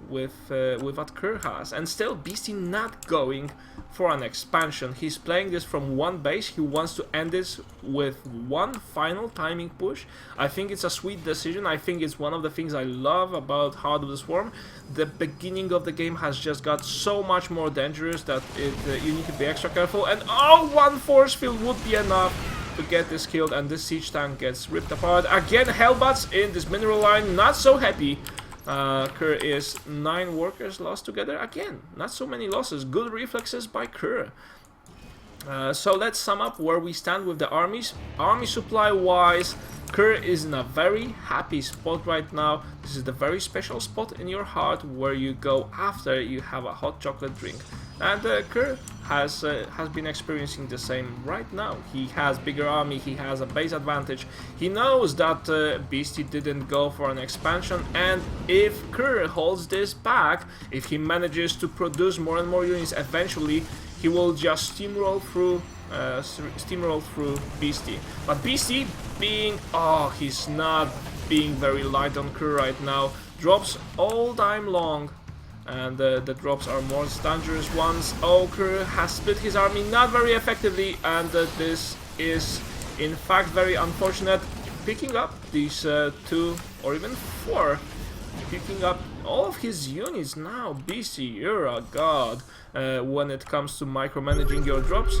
what Kerr has. And still Beasty not going for an expansion. He's playing this from one base. He wants to end this with one final timing push. I think it's a sweet decision. I think it's one of the things I love about Heart of the Swarm. The beginning of the game has just got so much more dangerous that you need to be extra careful, and oh, one force field would be enough to get this killed, and this siege tank gets ripped apart. Again, Hellbats in this mineral line, not so happy. Kerr is 9 workers lost together. Again, not so many losses. Good reflexes by Kerr. So let's sum up where we stand with the armies. Army supply wise, Kerr is in a very happy spot right now. This is the very special spot in your heart where you go after you have a hot chocolate drink. And Kerr has been experiencing the same right now. He has bigger army, he has a base advantage. He knows that Beasty didn't go for an expansion, and if Kerr holds this back, if he manages to produce more and more units, eventually he will just steamroll through Beasty. But Beasty being, he's not being very light on Kerr right now. Drops all time long. And the drops are more dangerous ones. Kerr has split his army not very effectively, and this is in fact very unfortunate. Picking up these 2 or even 4, picking up all of his units now. Beasty, you're a god when it comes to micromanaging your drops.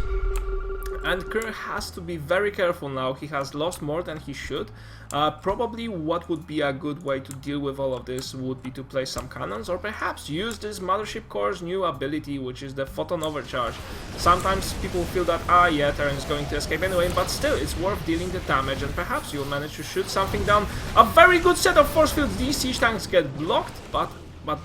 And Kerr has to be very careful now. He has lost more than he should. Probably what would be a good way to deal with all of this would be to place some cannons, or perhaps use this Mothership Core's new ability, which is the Photon Overcharge. Sometimes people feel that, yeah, Terran is going to escape anyway, but still, it's worth dealing the damage, and perhaps you'll manage to shoot something down. A very good set of force fields. These siege tanks get blocked, but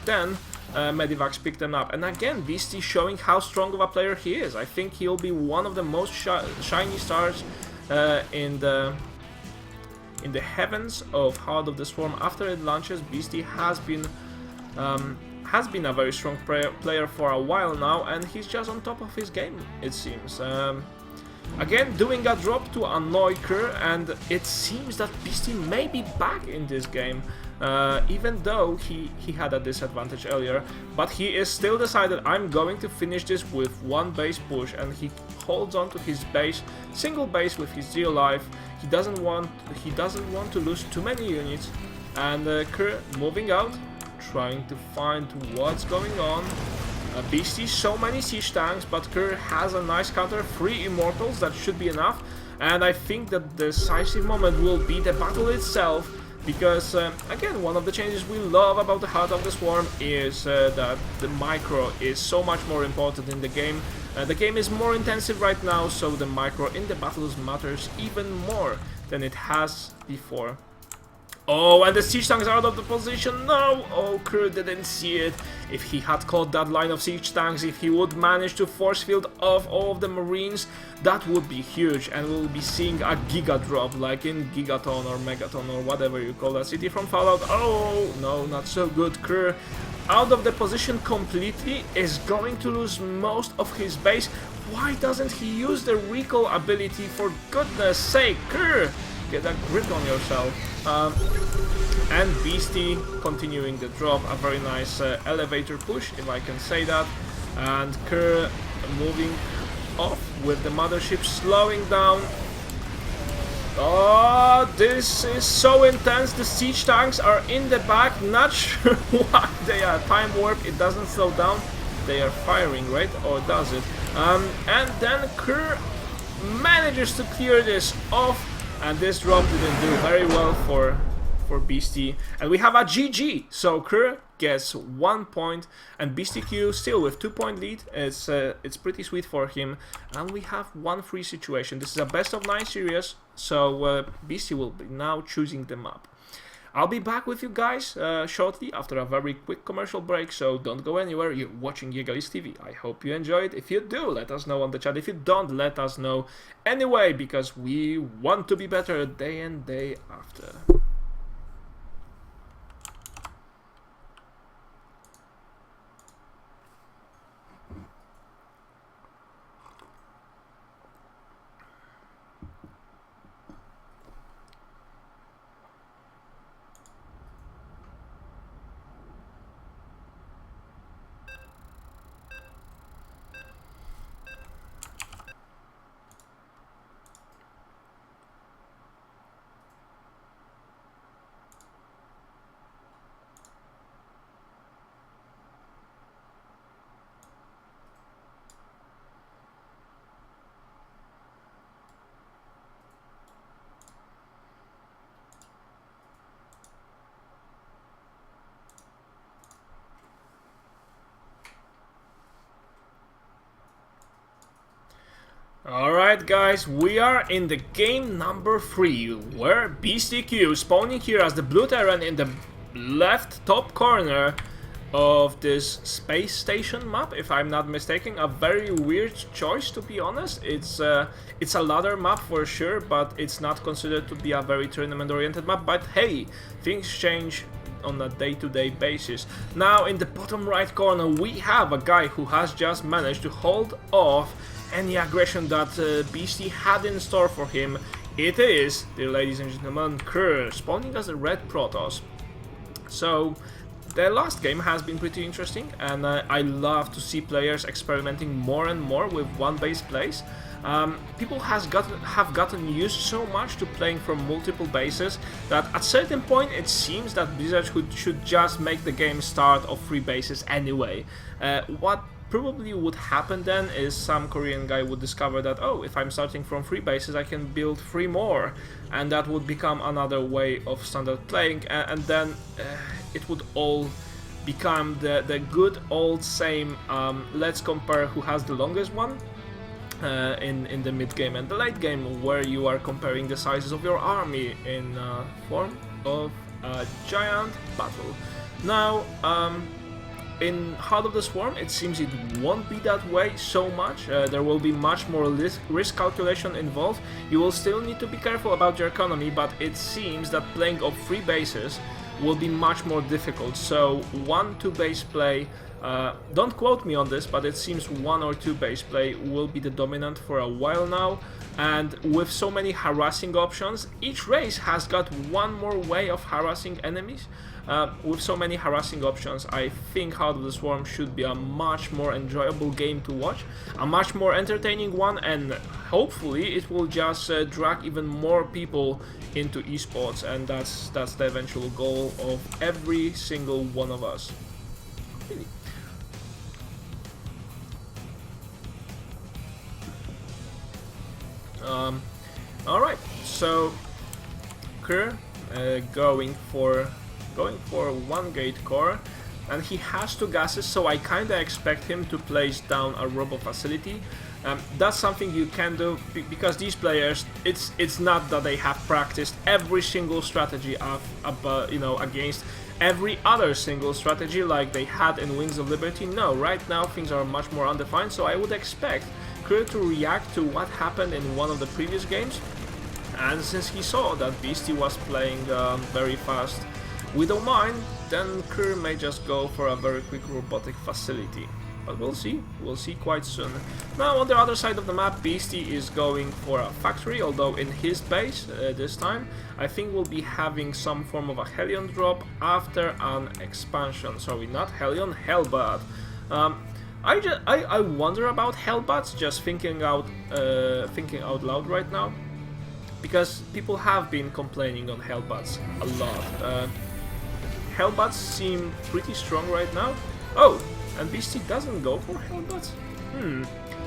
then Medivacs pick them up. And again, Beasty showing how strong of a player he is. I think he'll be one of the most shiny stars in the heavens of Heart of the Swarm. After it launches, Beasty has been a very strong player for a while now, and he's just on top of his game, it seems. Again, doing a drop to annoy Kerr, and it seems that Beasty may be back in this game, even though he had a disadvantage earlier, but he is still decided, I'm going to finish this with one base push, and he holds on to his base, single base with his 0 life. He doesn't want to lose too many units, and Kerr moving out, trying to find what's going on. Beasty, so many siege tanks, but Kerr has a nice counter, 3 immortals, that should be enough. And I think that the decisive moment will be the battle itself, because again, one of the changes we love about the Heart of the Swarm is that the micro is so much more important in the game. The game is more intensive right now, so the micro in the battles matters even more than it has before. Oh, and the siege tanks are out of the position. No! Oh, Kerr didn't see it. If he had caught that line of siege tanks, if he would manage to force field off all of the marines, that would be huge, and we'll be seeing a giga drop, like in Gigaton or Megaton or whatever you call that city from Fallout. Oh, no, not so good. Kerr, out of the position completely, is going to lose most of his base. Why doesn't he use the recall ability, for goodness sake? Kerr, get a grip on yourself. And Beasty continuing the drop, a very nice elevator push, if I can say that. And Kerr moving off with the mothership, slowing down. Oh, this is so intense. The siege tanks are in the back, not sure why they are. Time warp, it doesn't slow down. They are firing, right? Or does it? And then Kerr manages to clear this off. And this drop didn't do very well for Beasty. And we have a GG. So Kerr gets 1 point, and Beastyqt still with 2-point lead. It's pretty sweet for him. And we have one free situation. This is a best of 9 series, so Beasty will be now choosing the map. I'll be back with you guys shortly after a very quick commercial break, so don't go anywhere. You're watching Gigalist TV. I hope you enjoyed. If you do, let us know on the chat. If you don't, let us know anyway, because we want to be better day and day after. Alright guys, we are in the game number 3, where Beastyqt spawning here as the blue Terran in the left top corner of this space station map, if I'm not mistaken. A very weird choice, to be honest. It's a ladder map for sure, but it's not considered to be a very tournament oriented map. But hey, things change on a day-to-day basis. Now in the bottom right corner we have a guy who has just managed to hold off any aggression that Beasty had in store for him. It is, dear ladies and gentlemen, Kerr spawning as a red Protoss. So the last game has been pretty interesting, and I love to see players experimenting more and more with one base plays. People have gotten used so much to playing from multiple bases that at certain point it seems that Blizzard should just make the game start of 3 bases anyway. What probably would happen then is some Korean guy would discover that, oh, if I'm starting from 3 bases I can build 3 more, and that would become another way of standard playing, and then it would all become the good old same let's compare who has the longest one in the mid game and the late game, where you are comparing the sizes of your army in form of a giant battle. Now in Heart of the Swarm, it seems it won't be that way so much. There will be much more risk calculation involved. You will still need to be careful about your economy, but it seems that playing of 3 bases will be much more difficult. So 1-2 base play Don't quote me on this, but it seems 1 or 2 base play will be the dominant for a while now, and with so many harassing options, each race has got one more way of harassing enemies. With so many harassing options, I think Heart of the Swarm should be a much more enjoyable game to watch, a much more entertaining one, and hopefully it will just drag even more people into esports, and that's the eventual goal of every single one of us. Really. Alright, so Kerr going for 1 gate core, and he has 2 gases, so I kinda expect him to place down a robo facility. That's something you can do because these players, it's not that they have practiced every single strategy against every other single strategy like they had in Wings of Liberty. No, right now things are much more undefined, so I would expect Kerr to react to what happened in one of the previous games, and since he saw that Beasty was playing very fast Widow-Mine, then Kerr may just go for a very quick robotic facility. But we'll see quite soon. Now on the other side of the map, Beasty is going for a factory, although in his base this time. I think we'll be having some form of a Hellion drop after an expansion. Sorry, not Hellion, Hellbat. I wonder about Hellbats, just thinking out loud right now, because people have been complaining on Hellbats a lot. Hellbats seem pretty strong right now. Oh, and Beasty doesn't go for Hellbats?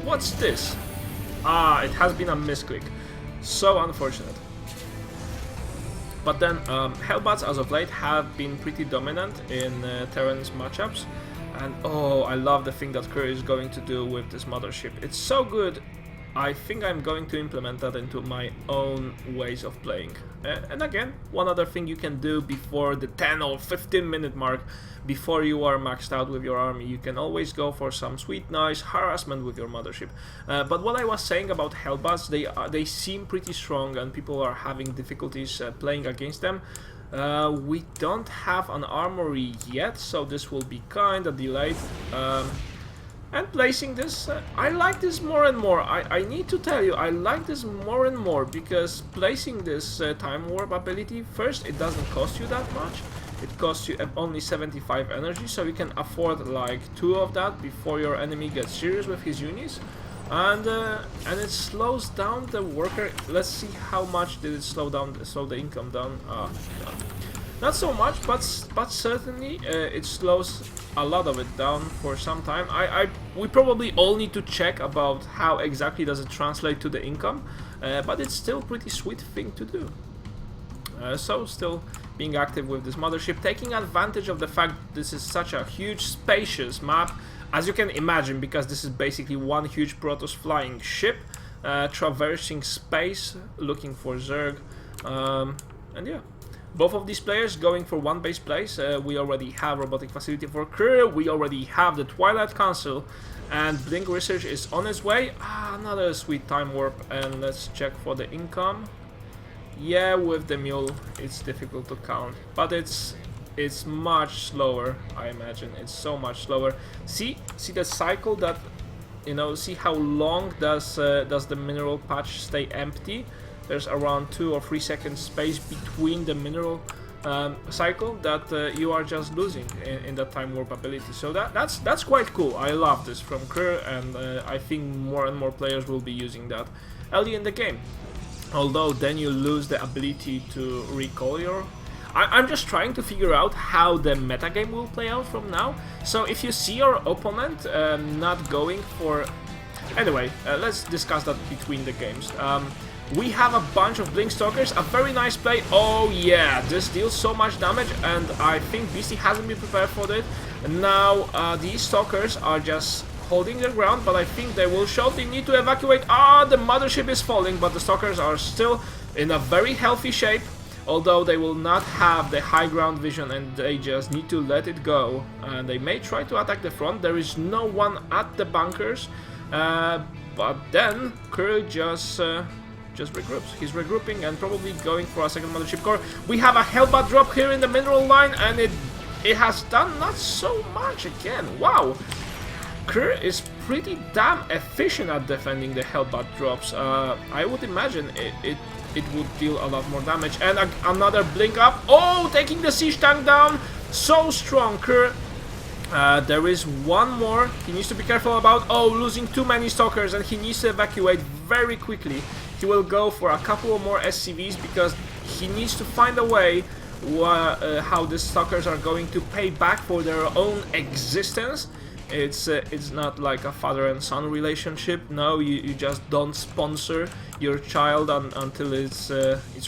What's this? Ah, it has been a misclick. So unfortunate. But then, Hellbats as of late have been pretty dominant in Terran's matchups. And oh, I love the thing that Kerr is going to do with this mothership. It's so good. I think I'm going to implement that into my own ways of playing. And again, one other thing you can do before the 10 or 15 minute mark, before you are maxed out with your army, you can always go for some sweet, nice harassment with your mothership. But what I was saying about Hellbats, they seem pretty strong and people are having difficulties playing against them. We don't have an armory yet, so this will be kinda delayed. And placing this, I like this more and more. I need to tell you, I like this more and more, because placing this time warp ability, first, it doesn't cost you that much. It costs you only 75 energy, so you can afford like 2 of that before your enemy gets serious with his units. And it slows down the worker. Let's see how much did it slow the income down. God. Not so much, but certainly it slows a lot of it down for some time. We probably all need to check about how exactly does it translate to the income, but it's still a pretty sweet thing to do. So still being active with this mothership, taking advantage of the fact this is such a huge spacious map, as you can imagine, because this is basically one huge Protoss flying ship, traversing space, looking for Zerg, and yeah. Both of these players going for 1 base place. We already have robotic facility for Kerr, we already have the Twilight Council, and Blink Research is on its way. Another sweet time warp, and let's check for the income. Yeah, with the mule it's difficult to count, but it's much slower, I imagine. It's so much slower. See the cycle that, see how long does the mineral patch stay empty? There's around 2 or 3 seconds space between the mineral cycle that you are just losing in that time warp ability. So that's quite cool. I love this from Kerr, and I think more and more players will be using that early in the game. Although then you lose the ability to recall your... I'm just trying to figure out how the metagame will play out from now. So if you see your opponent not going for... Anyway, let's discuss that between the games. We have a bunch of Blink Stalkers, a very nice play. Oh yeah, this deals so much damage, and I think Beasty hasn't been prepared for it. And now these Stalkers are just holding their ground, but I think they will show they need to evacuate. The mothership is falling, but the Stalkers are still in a very healthy shape, although they will not have the high ground vision, and they just need to let it go. And they may try to attack the front. There is no one at the bunkers, but then Kerr just regroups. He's regrouping and probably going for a second mothership core. We have a Hellbat drop here in the mineral line, and it has done not so much again. Wow, Kerr is pretty damn efficient at defending the Hellbat drops. I would imagine it would deal a lot more damage. And another blink up. Oh, taking the siege tank down. So strong, Kerr. There is one more he needs to be careful about. Oh, losing too many stalkers, and he needs to evacuate very quickly. He will go for a couple more SCVs because he needs to find a way how the stalkers are going to pay back for their own existence. It's not like a father and son relationship. No, you just don't sponsor your child until it's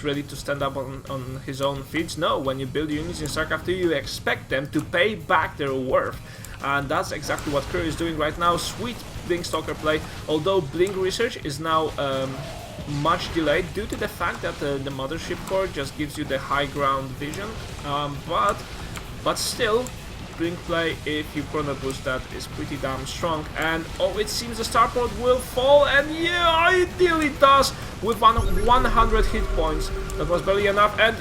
ready to stand up on his own feet. No, when you build units in StarCraft 2, you expect them to pay back their worth. And that's exactly what Kerr is doing right now. Sweet Blink Stalker play, although Blink research is now much delayed due to the fact that the Mothership Core just gives you the high ground vision. But still, Blink play, if you chrono boost that, is pretty damn strong. And oh, it seems the starport will fall, and yeah, ideally it does with 100 hit points. That was barely enough. And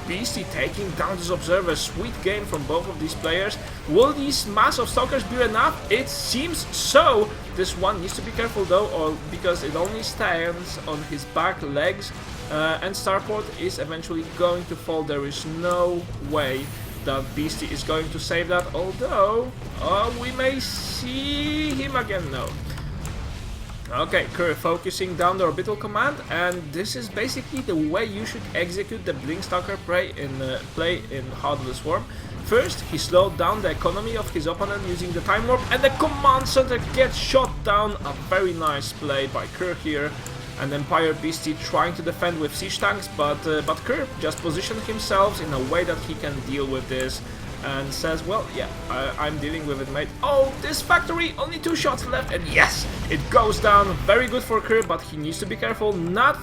Beasty taking down this observer. Sweet game from both of these players. Will these mass of stalkers be enough? It seems so. This one needs to be careful though, or because it only stands on his back legs, and starport is eventually going to fall. There is no way that Beasty is going to save that, although we may see him again. No. Okay, Kerr focusing down the orbital command, and this is basically the way you should execute the Blink Stalker play in Heartless Swarm. First, he slowed down the economy of his opponent using the Time Warp, and the command center gets shot down. A very nice play by Kerr here. And Empire Beasty trying to defend with siege tanks, but Kerr just positioned himself in a way that he can deal with this, and says, well, yeah, I'm dealing with it, mate. Oh, this factory, only 2 shots left, and yes, it goes down. Very good for Kerr, but he needs to be careful, not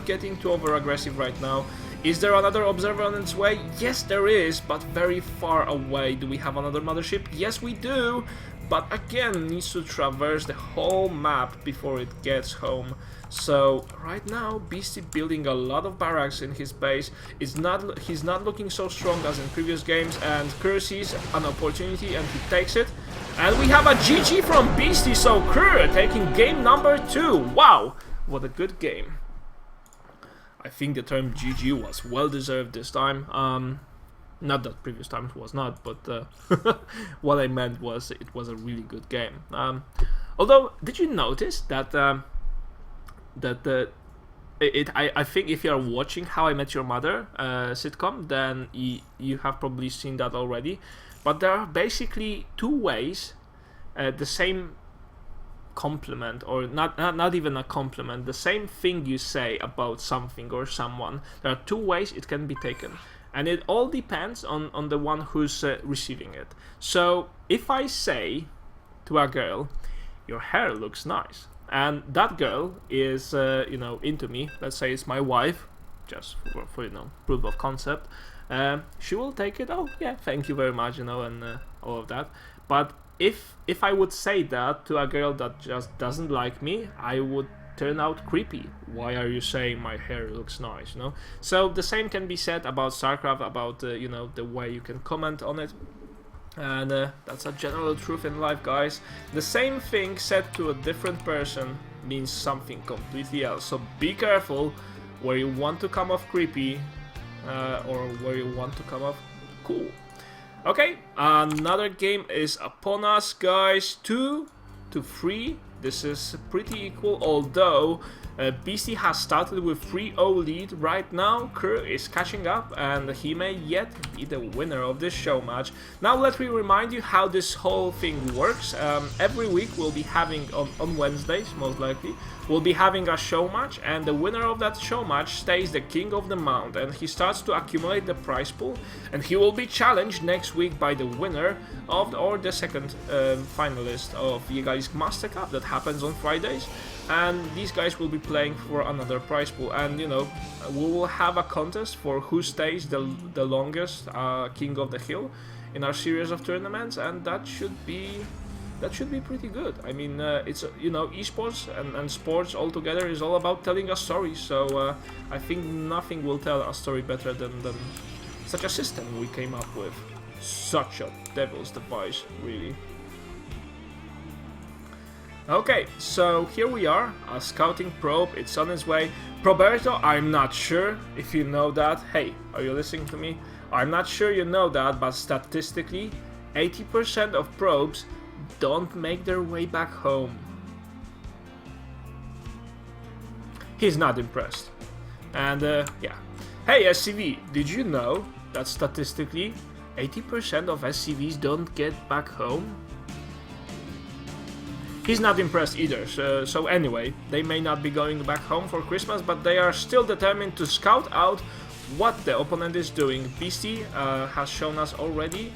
getting too over-aggressive right now. Is there another observer on its way? Yes, there is, but very far away. Do we have another mothership? Yes, we do, but again, needs to traverse the whole map before it gets home. So right now, Beasty building a lot of barracks in his base. He's not looking so strong as in previous games, and Kerr sees an opportunity and he takes it. And we have a GG from Beasty, so Kerr taking game number 2. Wow, what a good game. I think the term GG was well deserved this time. Not that previous times was not, but what I meant was it was a really good game. Although, did you notice that I think if you are watching How I Met Your Mother sitcom, then you have probably seen that already. But there are basically 2 ways the same compliment, or not even a compliment, the same thing you say about something or someone. There are 2 ways it can be taken, and it all depends on the one who's receiving it. So if I say to a girl, your hair looks nice, and that girl is into me, let's say it's my wife, just for proof of concept, she will take it. Oh yeah, thank you very much, and all of that. But if I would say that to a girl that just doesn't like me, I would turn out creepy. Why are you saying my hair looks nice? So the same can be said about StarCraft, about the way you can comment on it. And that's a general truth in life, guys. The same thing said to a different person means something completely else. So be careful where you want to come off creepy or where you want to come off cool. Okay, another game is upon us, guys. 2-3. This is pretty equal, although Beasty has started with 3-0 lead right now. Kerr is catching up, and he may yet be the winner of this show match. Now let me remind you how this whole thing works. Every week we'll be having, on Wednesdays most likely, we'll be having a show match, and the winner of that show match stays the king of the mount, and he starts to accumulate the prize pool, and he will be challenged next week by the winner of the second finalist of the Yegalis Master Cup that happens on Fridays. And these guys will be playing for another prize pool, and we will have a contest for who stays the longest king of the hill in our series of tournaments, and that should be pretty good. I mean, it's esports and sports altogether is all about telling a story, so I think nothing will tell a story better than such a system we came up with. Such a devil's device, really. Okay, so here we are, a scouting probe, it's on its way. Proberto, I'm not sure if you know that. Hey, are you listening to me? I'm not sure you know that, but statistically, 80% of probes don't make their way back home. He's not impressed. And yeah. Hey SCV, did you know that statistically 80% of SCVs don't get back home? He's not impressed either, so anyway, they may not be going back home for Christmas, but they are still determined to scout out what the opponent is doing. Beasty has shown us already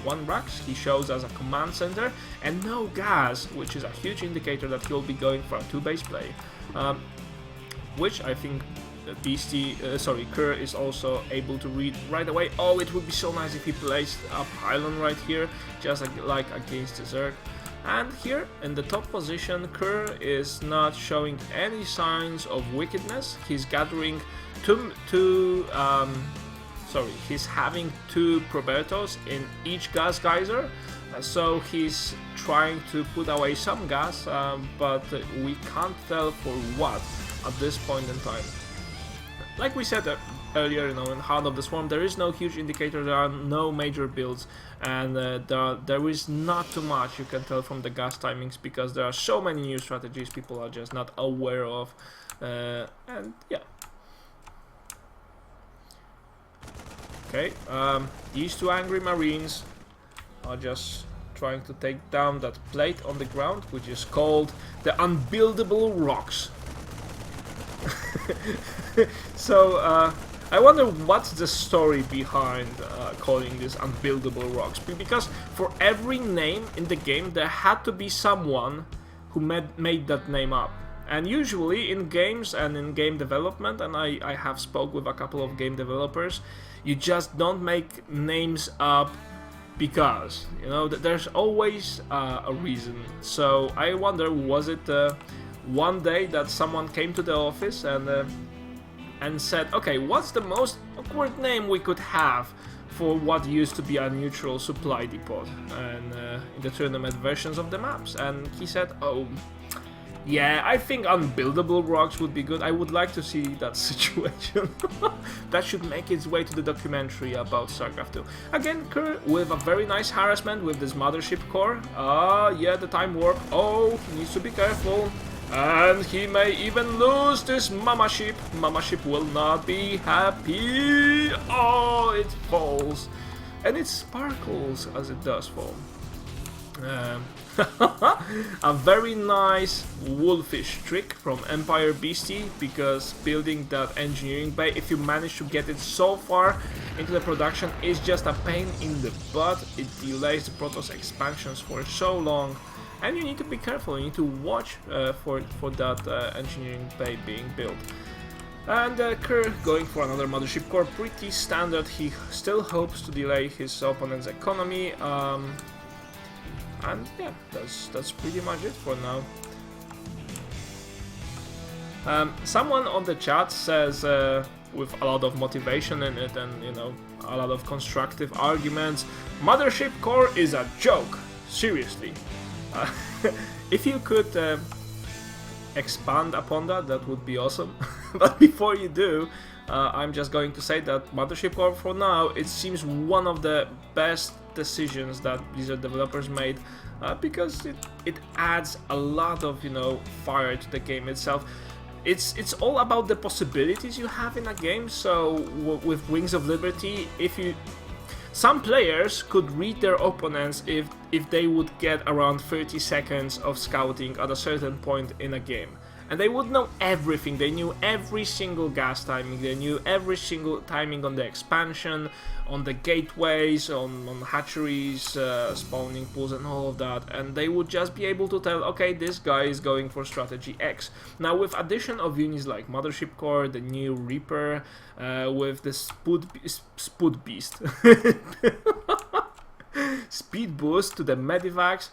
1 Rax, he shows us a command center, and no gas, which is a huge indicator that he'll be going for a 2-base play. Which I think Kerr is also able to read right away. Oh, it would be so nice if he placed a pylon right here, just like against the Zerg. And here in the top position, Kerr is not showing any signs of wickedness. He's gathering he's having 2 Probertos in each gas geyser. So he's trying to put away some gas, but we can't tell for what at this point in time. Like we said earlier, you know, in Heart of the Swarm, there is no huge indicator, there are no major builds, and there is not too much you can tell from the gas timings, because there are so many new strategies people are just not aware of, and yeah. Okay, these 2 angry Marines are just trying to take down that plate on the ground, which is called the Unbuildable Rocks. So, I wonder what's the story behind calling this Unbuildable Rocks, because for every name in the game there had to be someone who made that name up. And usually in games and in game development, and I have spoke with a couple of game developers, you just don't make names up because, you know, there's always a reason. So I wonder, was it one day that someone came to the office and said, okay, what's the most awkward name we could have for what used to be a neutral supply depot and in the tournament versions of the maps? And he said, oh, yeah, I think Unbuildable Rocks would be good. I would like to see that situation. That should make its way to the documentary about StarCraft 2. Again, Kerr with a very nice harassment with this mothership core. Yeah, the time warp. Oh, he needs to be careful. And he may even lose this mama ship. Mama ship will not be happy. Oh, it falls. And it sparkles as it does fall. A very nice wolfish trick from Empire Beastie, because building that engineering bay, if you manage to get it so far into the production, is just a pain in the butt. It delays the Protoss expansions for so long, and you need to be careful, you need to watch for that engineering bay being built. And Kerr going for another mothership core, pretty standard. He still hopes to delay his opponent's economy. And yeah, that's pretty much it for now. Someone on the chat says, with a lot of motivation in it and, you know, a lot of constructive arguments, mothership core is a joke. Seriously. If you could expand upon that, that would be awesome. But before you do, I'm just going to say that mothership core for now, it seems one of the best decisions that Blizzard developers made, because it adds a lot of, you know, fire to the game itself. It's all about the possibilities you have in a game. So with Wings of Liberty, some players could read their opponents if they would get around 30 seconds of scouting at a certain point in a game. And they would know everything. They knew every single gas timing, they knew every single timing on the expansion, on the gateways, on hatcheries, spawning pools and all of that, and they would just be able to tell, okay, this guy is going for strategy X. Now with addition of units like Mothership Core, the new Reaper, with the Spud Beast, speed boost to the Medivacs,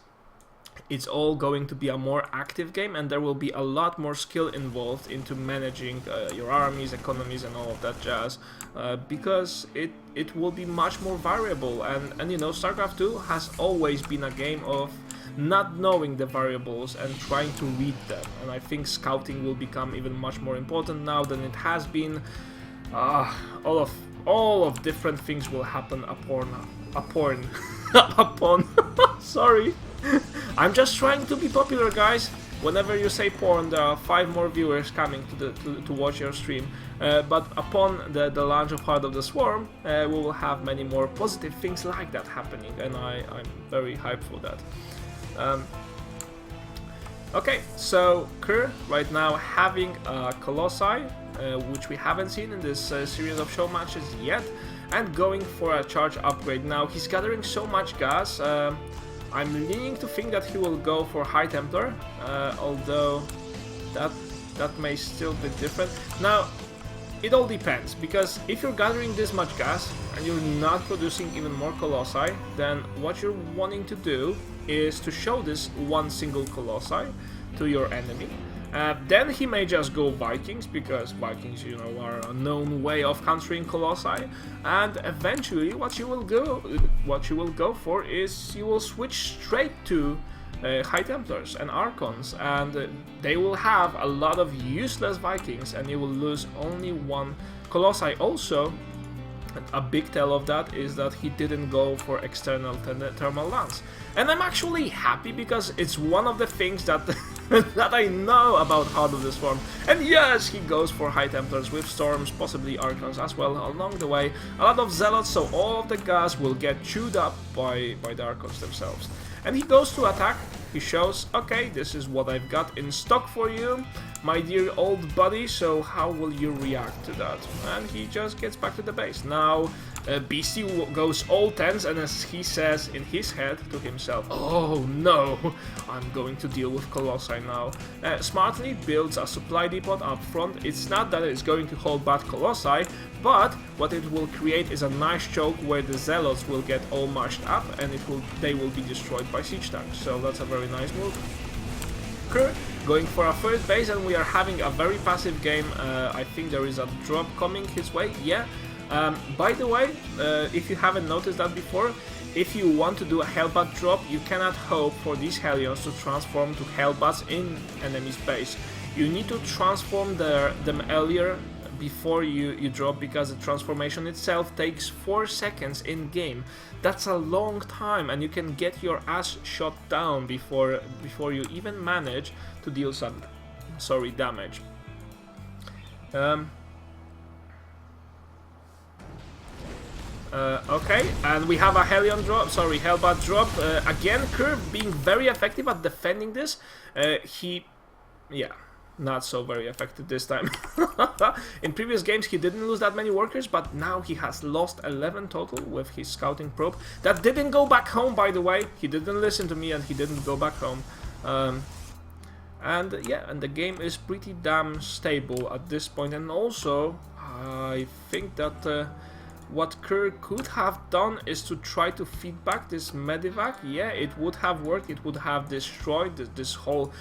it's all going to be a more active game, and there will be a lot more skill involved into managing your armies, economies, and all of that jazz, because it will be much more variable. And you know, StarCraft 2 has always been a game of not knowing the variables and trying to read them, and I think scouting will become even much more important now than it has been. All of different things will happen upon sorry. I'm just trying to be popular, guys. Whenever you say porn, there are 5 more viewers coming to watch your stream. But upon the launch of Heart of the Swarm, we will have many more positive things like that happening, and I'm very hyped for that. Okay, so Kerr right now having a Colossi, which we haven't seen in this series of show matches yet, and going for a charge upgrade. Now he's gathering so much gas. I'm leaning to think that he will go for High Templar, although that may still be different. Now, it all depends, because if you're gathering this much gas and you're not producing even more Colossi, then what you're wanting to do is to show this one single Colossi to your enemy. Then he may just go Vikings, because Vikings, you know, are a known way of countering Colossi. And eventually, what you will go for is you will switch straight to High Templars and Archons, and they will have a lot of useless Vikings, and you will lose only one Colossi. Also, a big tell of that is that he didn't go for external thermal lance, and I'm actually happy, because it's one of the things that that I know about Heart of the Swarm. And yes, he goes for High Templars with Storms, possibly Archons as well along the way. A lot of Zealots, so all of the gas will get chewed up by the Archons themselves. And he goes to attack. He shows, okay, this is what I've got in stock for you, my dear old buddy, so how will you react to that? And he just gets back to the base. Now, Beastie goes all tense, and as he says in his head to himself, oh no, I'm going to deal with Colossi now. Smartly builds a supply depot up front. It's not that it's going to hold back Colossi, but what it will create is a nice choke where the Zealots will get all mashed up, and they will be destroyed by siege tanks. So that's a very nice move. Kerr going for a first base, and we are having a very passive game. I think there is a drop coming his way. Yeah. By the way, if you haven't noticed that before, if you want to do a Hellbat drop, you cannot hope for these Hellions to transform to Hellbats in enemy space. You need to transform them earlier before you drop, because the transformation itself takes 4 seconds in game. That's a long time, and you can get your ass shot down before you even manage to deal some damage. Okay, and we have a Hellbat drop. Again, Kerr being very effective at defending this. Not so very effective this time. In previous games he didn't lose that many workers, but now he has lost 11 total with his scouting probe. That didn't go back home, by the way. He didn't listen to me, and he didn't go back home. And the game is pretty damn stable at this point. And also, I think that what Kerr could have done is to try to feed back this Medivac. Yeah, it would have worked. It would have destroyed this whole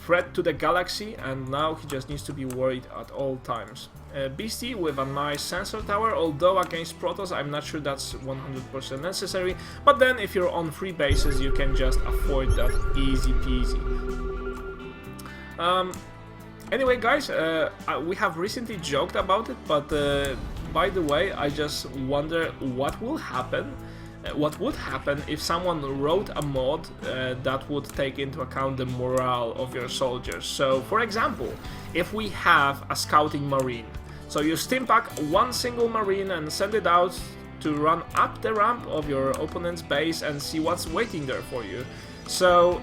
threat to the galaxy, and now he just needs to be worried at all times. Beastie with a nice sensor tower, although against Protoss I'm not sure that's 100% necessary, but then if you're on 3 bases you can just afford that easy peasy. Anyway guys, we have recently joked about it, but by the way, I just wonder what will happen. What would happen if someone wrote a mod that would take into account the morale of your soldiers? So, for example, if we have a scouting marine, so you stimpack one single marine and send it out to run up the ramp of your opponent's base and see what's waiting there for you. So,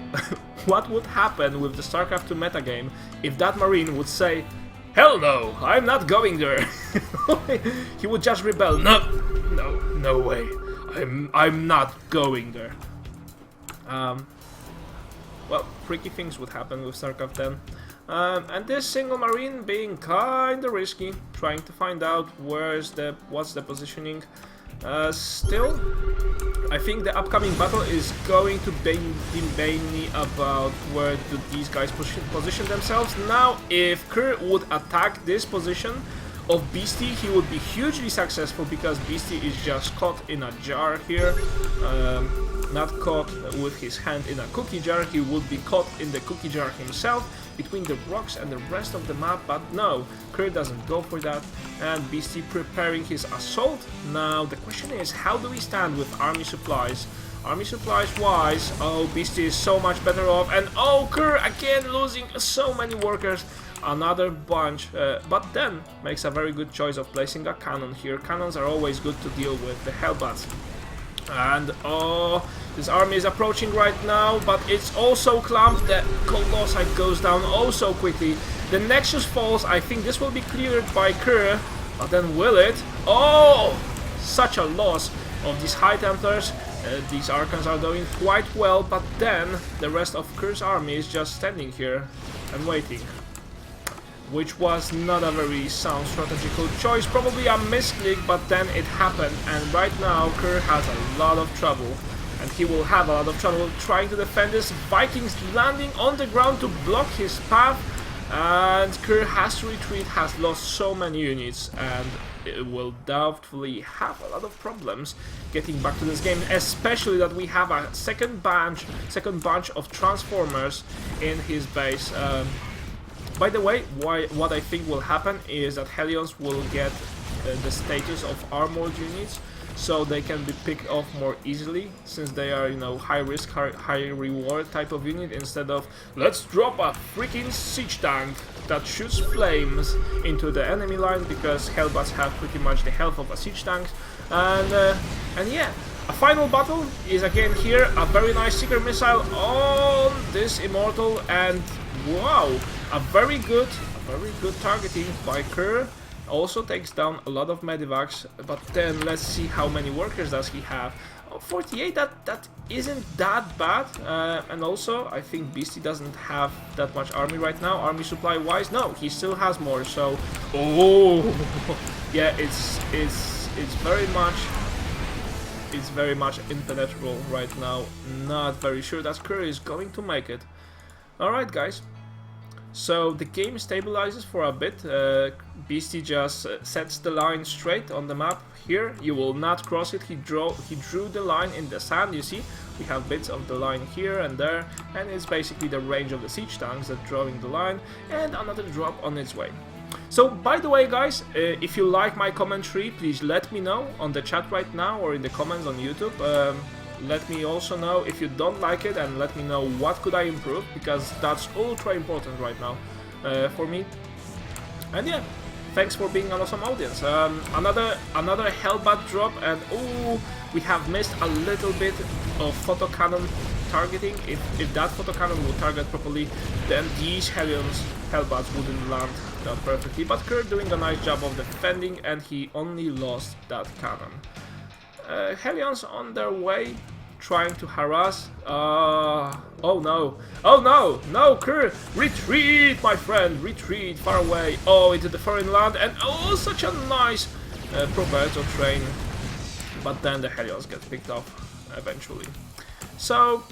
what would happen with the StarCraft 2 metagame if that marine would say, hell no, I'm not going there. He would just rebel. No way. I'm not going there. Well, freaky things would happen with StarCraft 10. And this single marine being kinda risky, trying to find out what's the positioning. Still, I think the upcoming battle is going to be mainly about where do these guys position themselves. Now, if Kerr would attack this position of Beasty, he would be hugely successful because Beasty is just caught in a jar here. Not caught with his hand in a cookie jar, he would be caught in the cookie jar himself between the rocks and the rest of the map, but no, Kerr doesn't go for that, and Beasty preparing his assault. Now the question is, how do we stand with army supplies? Army supplies wise, oh, Beasty is so much better off, and oh, Kerr again losing so many workers, another bunch, but then makes a very good choice of placing a cannon here. Cannons are always good to deal with the Hellbats. And oh, this army is approaching right now, but it's also clumped. The Colossi goes down oh so quickly. The Nexus falls. I think this will be cleared by Kerr, but then will it? Oh, such a loss of these High Templars. These Archons are doing quite well, but then the rest of Kerr's army is just standing here and waiting, which was not a very sound strategical choice, probably a misclick, but then it happened, and right now Kerr has a lot of trouble, and he will have a lot of trouble trying to defend this. Vikings landing on the ground to block his path, and Kerr has to retreat, has lost so many units, and it will doubtfully have a lot of problems getting back to this game, especially that we have a second bunch of Transformers in his base. By the way, what I think will happen is that Hellions will get the status of armored units, so they can be picked off more easily, since they are, you know, high risk, high reward type of unit, instead of let's drop a freaking siege tank that shoots flames into the enemy line, because Hellbats have pretty much the health of a siege tank. And yeah, a final battle is again here, a very nice Seeker missile on this Immortal, and wow, a very good targeting by Kerr. Also takes down a lot of Medivacs, but then let's see how many workers does he have. Oh, 48, that isn't that bad, and also I think Beasty doesn't have that much army right now, army supply wise. No, he still has more, so oh yeah, it's very much impenetrable right now. Not very sure that Kerr is going to make it. Alright guys, so the game stabilizes for a bit. Beasty just sets the line straight on the map here. You will not cross it. He drew the line in the sand. You see, we have bits of the line here and there, and it's basically the range of the siege tanks that drawing the line, and another drop on its way. So, by the way guys, if you like my commentary, please let me know on the chat right now or in the comments on YouTube. Let me also know if you don't like it, and let me know what could I improve, because that's ultra important right now for me. And yeah, thanks for being an awesome audience. Another Hellbat drop, and oh, we have missed a little bit of photo cannon targeting. If that photo cannon would target properly, then these Hellbats wouldn't land that perfectly. But Kerr doing a nice job of defending, and he only lost that cannon. Hellions on their way, trying to harass. Oh no, Kerr, retreat, my friend, retreat, far away. Oh, into the foreign land, and oh, such a nice Proberto train. But then the Hellions get picked off eventually. So,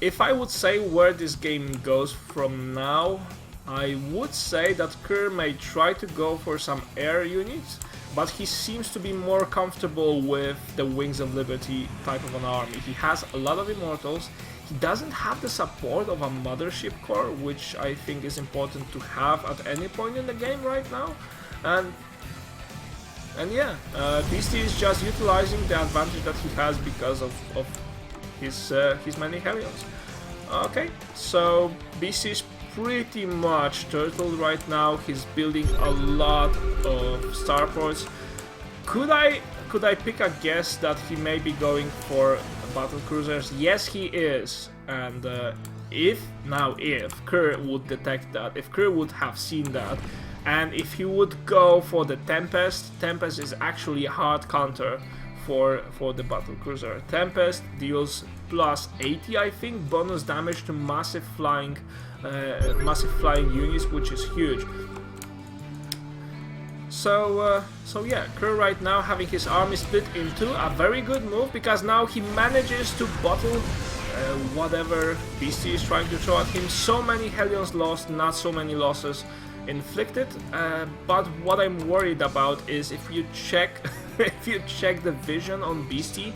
if I would say where this game goes from now, I would say that Kerr may try to go for some air units, but he seems to be more comfortable with the Wings of Liberty type of an army. He has a lot of Immortals. He doesn't have the support of a Mothership Core, which I think is important to have at any point in the game right now. And yeah, Beasty is just utilizing the advantage that he has because of his many Hellions. Okay, so Beasty is pretty much turtled right now. He's building a lot of starports. Could I pick a guess that he may be going for battle cruisers? Yes, he is. And if Kerr would detect that, if Kerr would have seen that, and if he would go for the Tempest is actually a hard counter for the battle cruiser. Tempest deals plus 80, I think, bonus damage to massive flying massive flying units, which is huge. So yeah, Kerr right now having his army split in two, a very good move, because now he manages to bottle whatever Beastie is trying to throw at him. So many Hellions lost, not so many losses inflicted, but what I'm worried about is if you check if you check the vision on Beastie,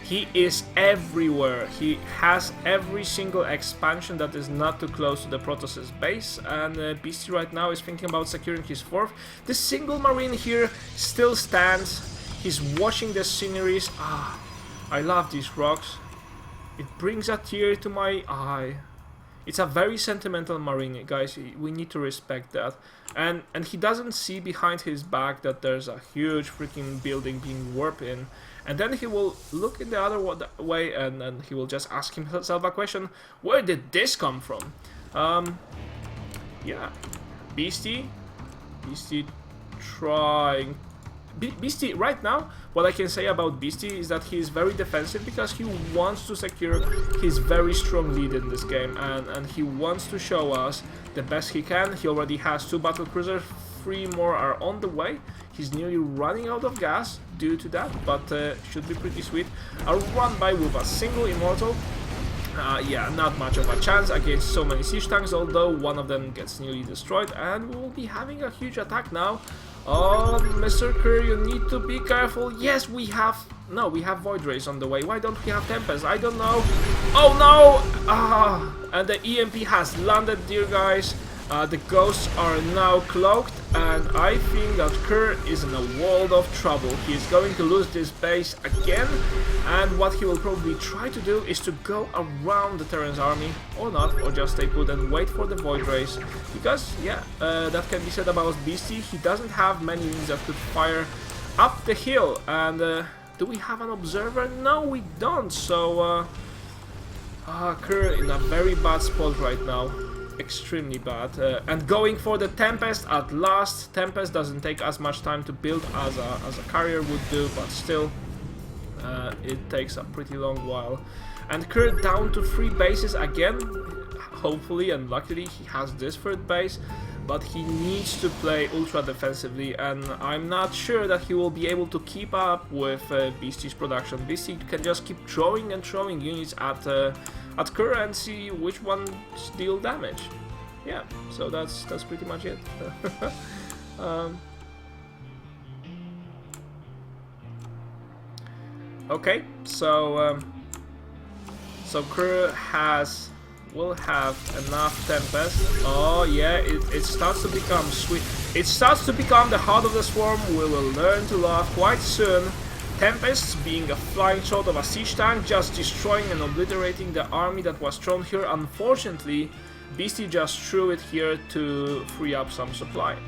he is everywhere. He has every single expansion that is not too close to the Protoss's base, and Beastie right now is thinking about securing his fourth. The single marine here still stands. He's watching the sceneries. Ah, I love these rocks. It brings a tear to my eye. It's a very sentimental marine, guys. We need to respect that. And he doesn't see behind his back that there's a huge freaking building being warped in. And then he will look in the other way, and he will just ask himself a question: where did this come from? Yeah, Beastie trying. Beastie right now, what I can say about Beastie is that he is very defensive because he wants to secure his very strong lead in this game, and he wants to show us the best he can. He already has 2 battle cruisers, 3 more are on the way. He's nearly running out of gas due to that, but should be pretty sweet. A run by with a single immortal. Yeah, not much of a chance against so many siege tanks, although one of them gets nearly destroyed, and we will be having a huge attack now. Oh, Mr. Kerr, you need to be careful. Yes, we have... No, we have Void Rays on the way. Why don't we have Tempest? I don't know. Oh, no! Ah, and the EMP has landed, dear guys. The ghosts are now cloaked, and I think that Kerr is in a world of trouble. He is going to lose this base again, and what he will probably try to do is to go around the Terran's army, or not, or just stay put and wait for the Void Rays. Because, yeah, that can be said about Beastie. He doesn't have many units that could fire up the hill, and do we have an observer? No, we don't, so Kerr in a very bad spot right now. Extremely bad, and going for the Tempest at last. Tempest doesn't take as much time to build as a carrier would do, but still it takes a pretty long while. And Kerr down to 3 bases again. Hopefully and luckily he has this 3rd base, but he needs to play ultra defensively, and I'm not sure that he will be able to keep up with Beastie's production. Beastie can just keep throwing and throwing units at Kerr and see which ones deal damage. Yeah, so that's pretty much it. Okay, so Kerr will have enough Tempest. Oh yeah, it starts to become sweet. It starts to become the heart of the swarm. We will learn to love quite soon. Tempest being a flying shot of a siege tank, just destroying and obliterating the army that was thrown here. Unfortunately, Beastie just threw it here to free up some supply.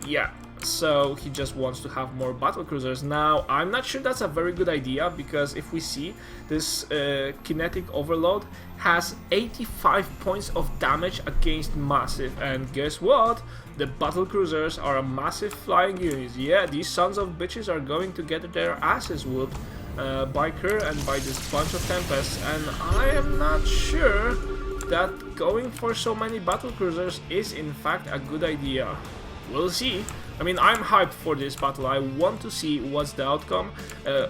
Yeah, so he just wants to have more battle cruisers. Now, I'm not sure that's a very good idea, because if we see, this kinetic overload has 85 points of damage against massive, and guess what? The battle cruisers are a massive flying unit. Yeah, these sons of bitches are going to get their asses whooped by Kerr and by this bunch of Tempests, and I am not sure that going for so many battle cruisers is in fact a good idea. We'll see. I mean, I'm hyped for this battle. I want to see what's the outcome.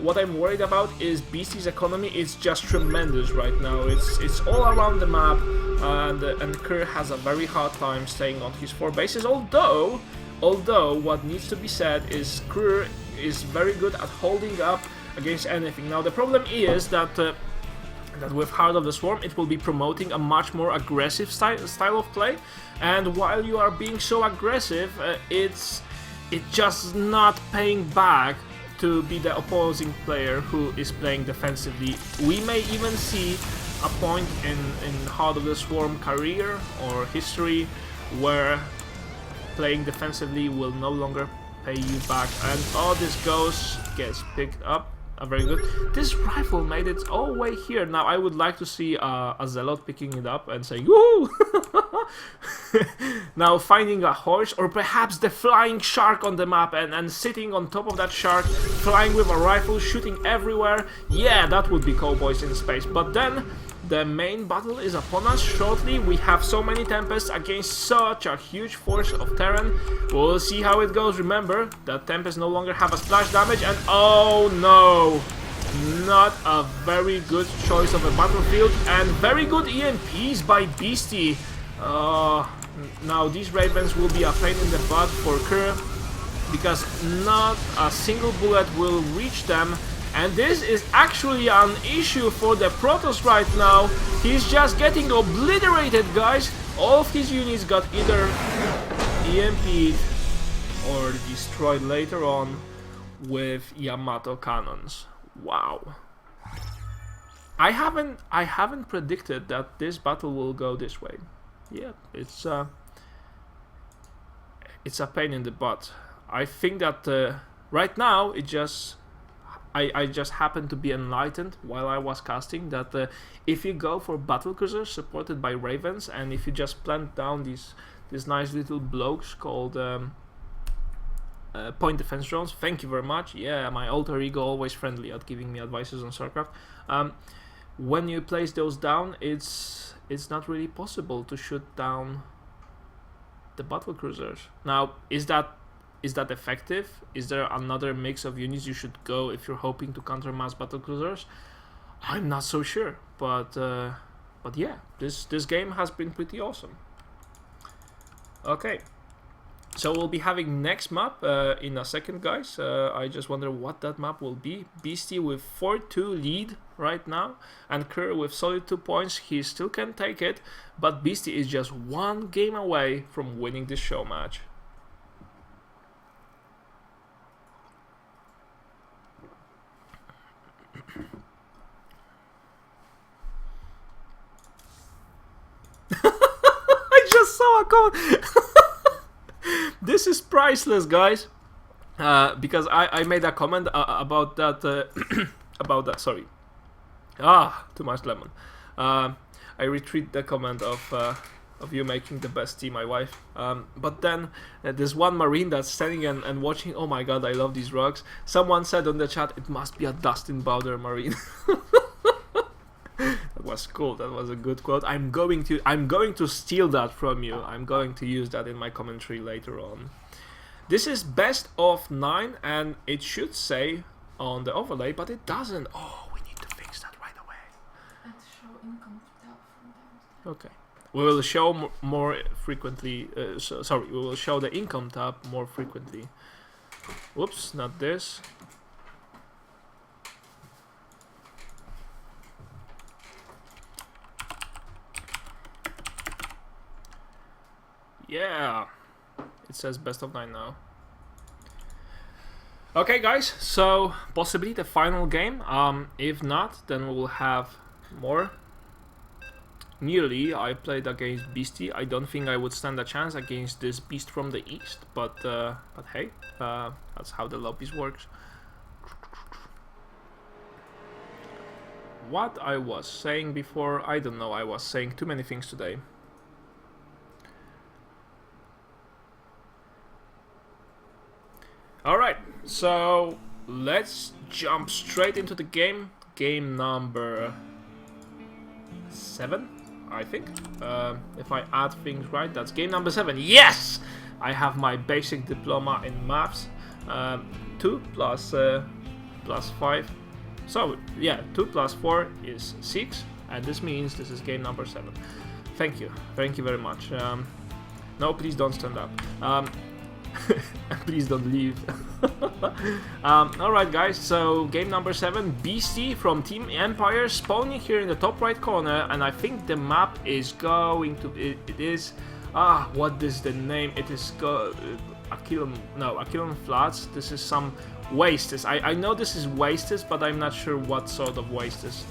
What I'm worried about is Beastie's economy. It's just tremendous right now. It's all around the map, and Kerr has a very hard time staying on his 4 bases. Although what needs to be said is Kerr is very good at holding up against anything. Now the problem is that with Heart of the Swarm it will be promoting a much more aggressive style of play, and while you are being so aggressive, it's just not paying back to be the opposing player who is playing defensively. We may even see a point in Heart of the Swarm career or history where playing defensively will no longer pay you back. And oh, this ghost gets picked up. Very good. This rifle made its own way here. Now I would like to see a Zealot picking it up and saying woohoo! Now finding a horse, or perhaps the flying shark on the map, and sitting on top of that shark, flying with a rifle, shooting everywhere. Yeah, that would be cowboys in space. But then the main battle is upon us shortly. We have so many Tempests against such a huge force of Terran. We'll see how it goes. Remember that Tempests no longer have a splash damage, and oh no! Not a very good choice of a battlefield, and very good EMPs by Beastie. Now these Ravens will be a pain in the butt for Kerr, because not a single bullet will reach them. And this is actually an issue for the Protoss right now. He's just getting obliterated, guys. All of his units got either EMP'd or destroyed later on with Yamato cannons. Wow. I haven't predicted that this battle will go this way. Yeah, it's a pain in the butt. I think that right now it just I just happened to be enlightened while I was casting that if you go for battlecruisers supported by Ravens, and if you just plant down these nice little blokes called point defense drones, thank you very much. Yeah, my alter ego always friendly at giving me advices on StarCraft. When you place those down, it's not really possible to shoot down the battlecruisers. Now, is that effective? Is there another mix of units you should go if you're hoping to counter mass battlecruisers? I'm not so sure, but yeah, this game has been pretty awesome. Okay, so we'll be having next map in a second, guys. I just wonder what that map will be. Beastie with 4-2 lead right now, and Kerr with solid 2 points. He still can take it, but Beastie is just one game away from winning this show match. I just saw a comment. This is priceless, guys. Because I made a comment about that. About that. Sorry. Too much lemon. I retweet the comment of you making the best tea, my wife. But then there's one Marine that's standing and watching. Oh my God, I love these rugs. Someone said on the chat, it must be a Dustin Bowder Marine. That was cool. That was a good quote. I'm going to steal that from you. I'm going to use that in my commentary later on. This is best of 9, and it should say on the overlay, but it doesn't. Oh, we need to fix that right away. And show income tab from downstairs. Okay. We will show more frequently. Sorry, we will show the income tab more frequently. Whoops, not this. Yeah, it says best of 9 now. Okay, guys, so possibly the final game. If not, then we'll have more. Nearly, I played against Beastie. I don't think I would stand a chance against this beast from the east, but hey, that's how the lobbies works. What I was saying before, I don't know. I was saying too many things today. Alright, so let's jump straight into the game. Game number 7, I think. If I add things right, that's game number 7. Yes! I have my basic diploma in maths. 2 plus 5. So, yeah, 2 plus 4 is 6. And this means this is game number 7. Thank you. Thank you very much. No, please don't stand up. Please don't leave. Alright, guys, so game number 7, Beastie from Team Empire spawning here in the top right corner, and I think the map is going to it is what is the name? It is Aquilon Flats. This is some wastes. I know this is wastes, but I'm not sure what sort of wastes.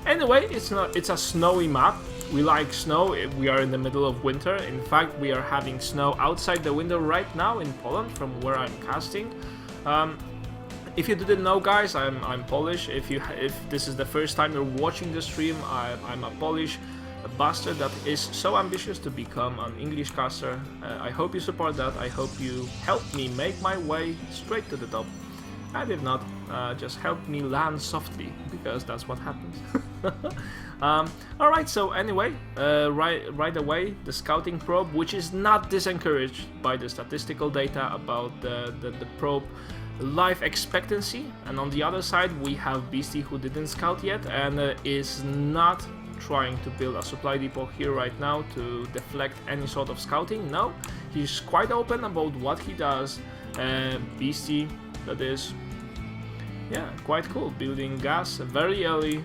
Anyway, it's a snowy map. We like snow. We are in the middle of winter. In fact, we are having snow outside the window right now in Poland from where I'm casting. If you didn't know, guys, I'm Polish. If this is the first time you're watching the stream, I'm a Polish bastard that is so ambitious to become an English caster. I hope you support that. I hope you help me make my way straight to the top. And if not, just help me land softly, because that's what happens. Alright, so anyway, right away, the scouting probe, which is not disencouraged by the statistical data about the probe life expectancy. And on the other side, we have Beasty, who didn't scout yet, and is not trying to build a supply depot here right now to deflect any sort of scouting. No, he's quite open about what he does. Beasty, that is, yeah, quite cool, building gas very early.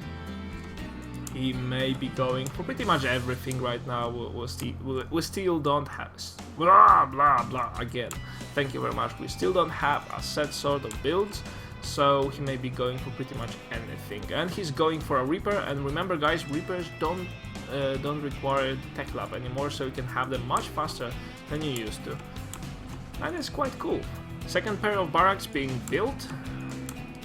He may be going for pretty much everything right now. We still don't have blah blah blah again. Thank you very much. We still don't have a set sort of builds, so he may be going for pretty much anything. And he's going for a Reaper. And remember, guys, Reapers don't require tech lab anymore, so you can have them much faster than you used to. And it's quite cool. Second pair of barracks being built.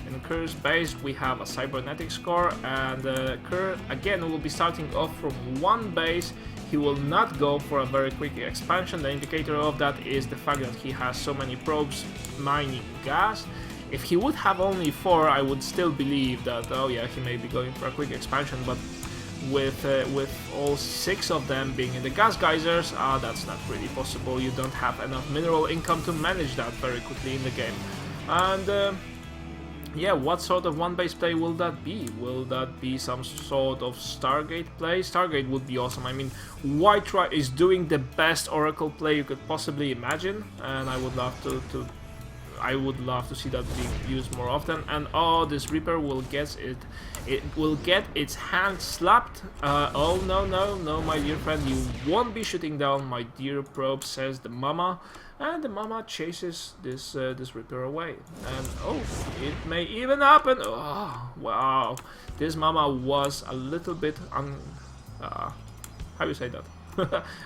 In Kerr's base we have a cybernetics core, and Kerr again will be starting off from one base. He will not go for a very quick expansion. The indicator of that is the fact that he has so many probes mining gas. If he would have only 4, I would still believe that, oh yeah, he may be going for a quick expansion, but with all 6 of them being in the gas geysers, that's not really possible. You don't have enough mineral income to manage that very quickly in the game. And yeah, what sort of one base play will that be? Will that be some sort of Stargate play? Stargate would be awesome. I mean, White is doing the best Oracle play you could possibly imagine, and I would love to see that being used more often. And oh, this Reaper will get its hand slapped. Oh no, my dear friend, you won't be shooting down my dear probe, says the mama. And the mama chases this Reaper away. And oh, it may even happen. Oh wow, this mama was a little bit how do you say that?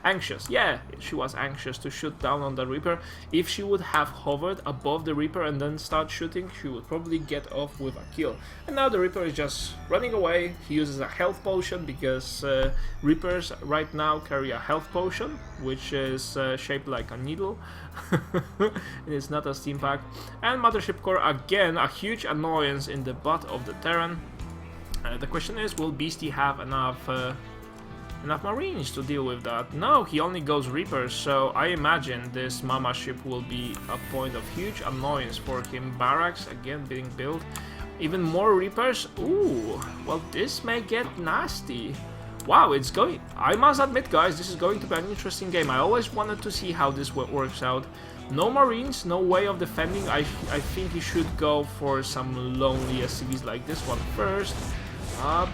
Anxious. Yeah, she was anxious to shoot down on the Reaper. If she would have hovered above the Reaper and then start shooting, she would probably get off with a kill. And now the Reaper is just running away. He uses a health potion, because Reapers right now carry a health potion, which is shaped like a needle. And it's not a steam pack. And Mothership Core, again, a huge annoyance in the butt of the Terran. The question is, will Beastie have enough Marines to deal with that? No, he only goes Reapers, so I imagine this Mama ship will be a point of huge annoyance for him. Barracks again being built. Even more Reapers. Ooh, well, this may get nasty. Wow, it's going... I must admit, guys, this is going to be an interesting game. I always wanted to see how this works out. No Marines, no way of defending. I think he should go for some lonely SCVs like this one first.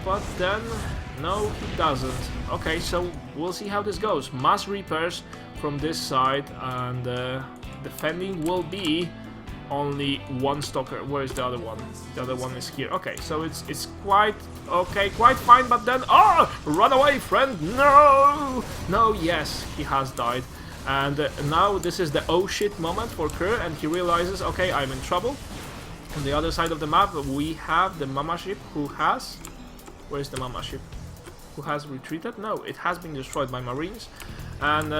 But then... no, he doesn't. Okay, so we'll see how this goes. Mass Reapers from this side, and defending will be only one Stalker. Where is the other one? The other one is here. Okay, so it's quite okay, quite fine, but then... oh! Run away, friend! No! No, yes, he has died. And now this is the oh shit moment for Kerr, and he realizes, okay, I'm in trouble. On the other side of the map, we have the Mama ship who has... where's the Mama ship? Who has retreated? No, it has been destroyed by Marines, and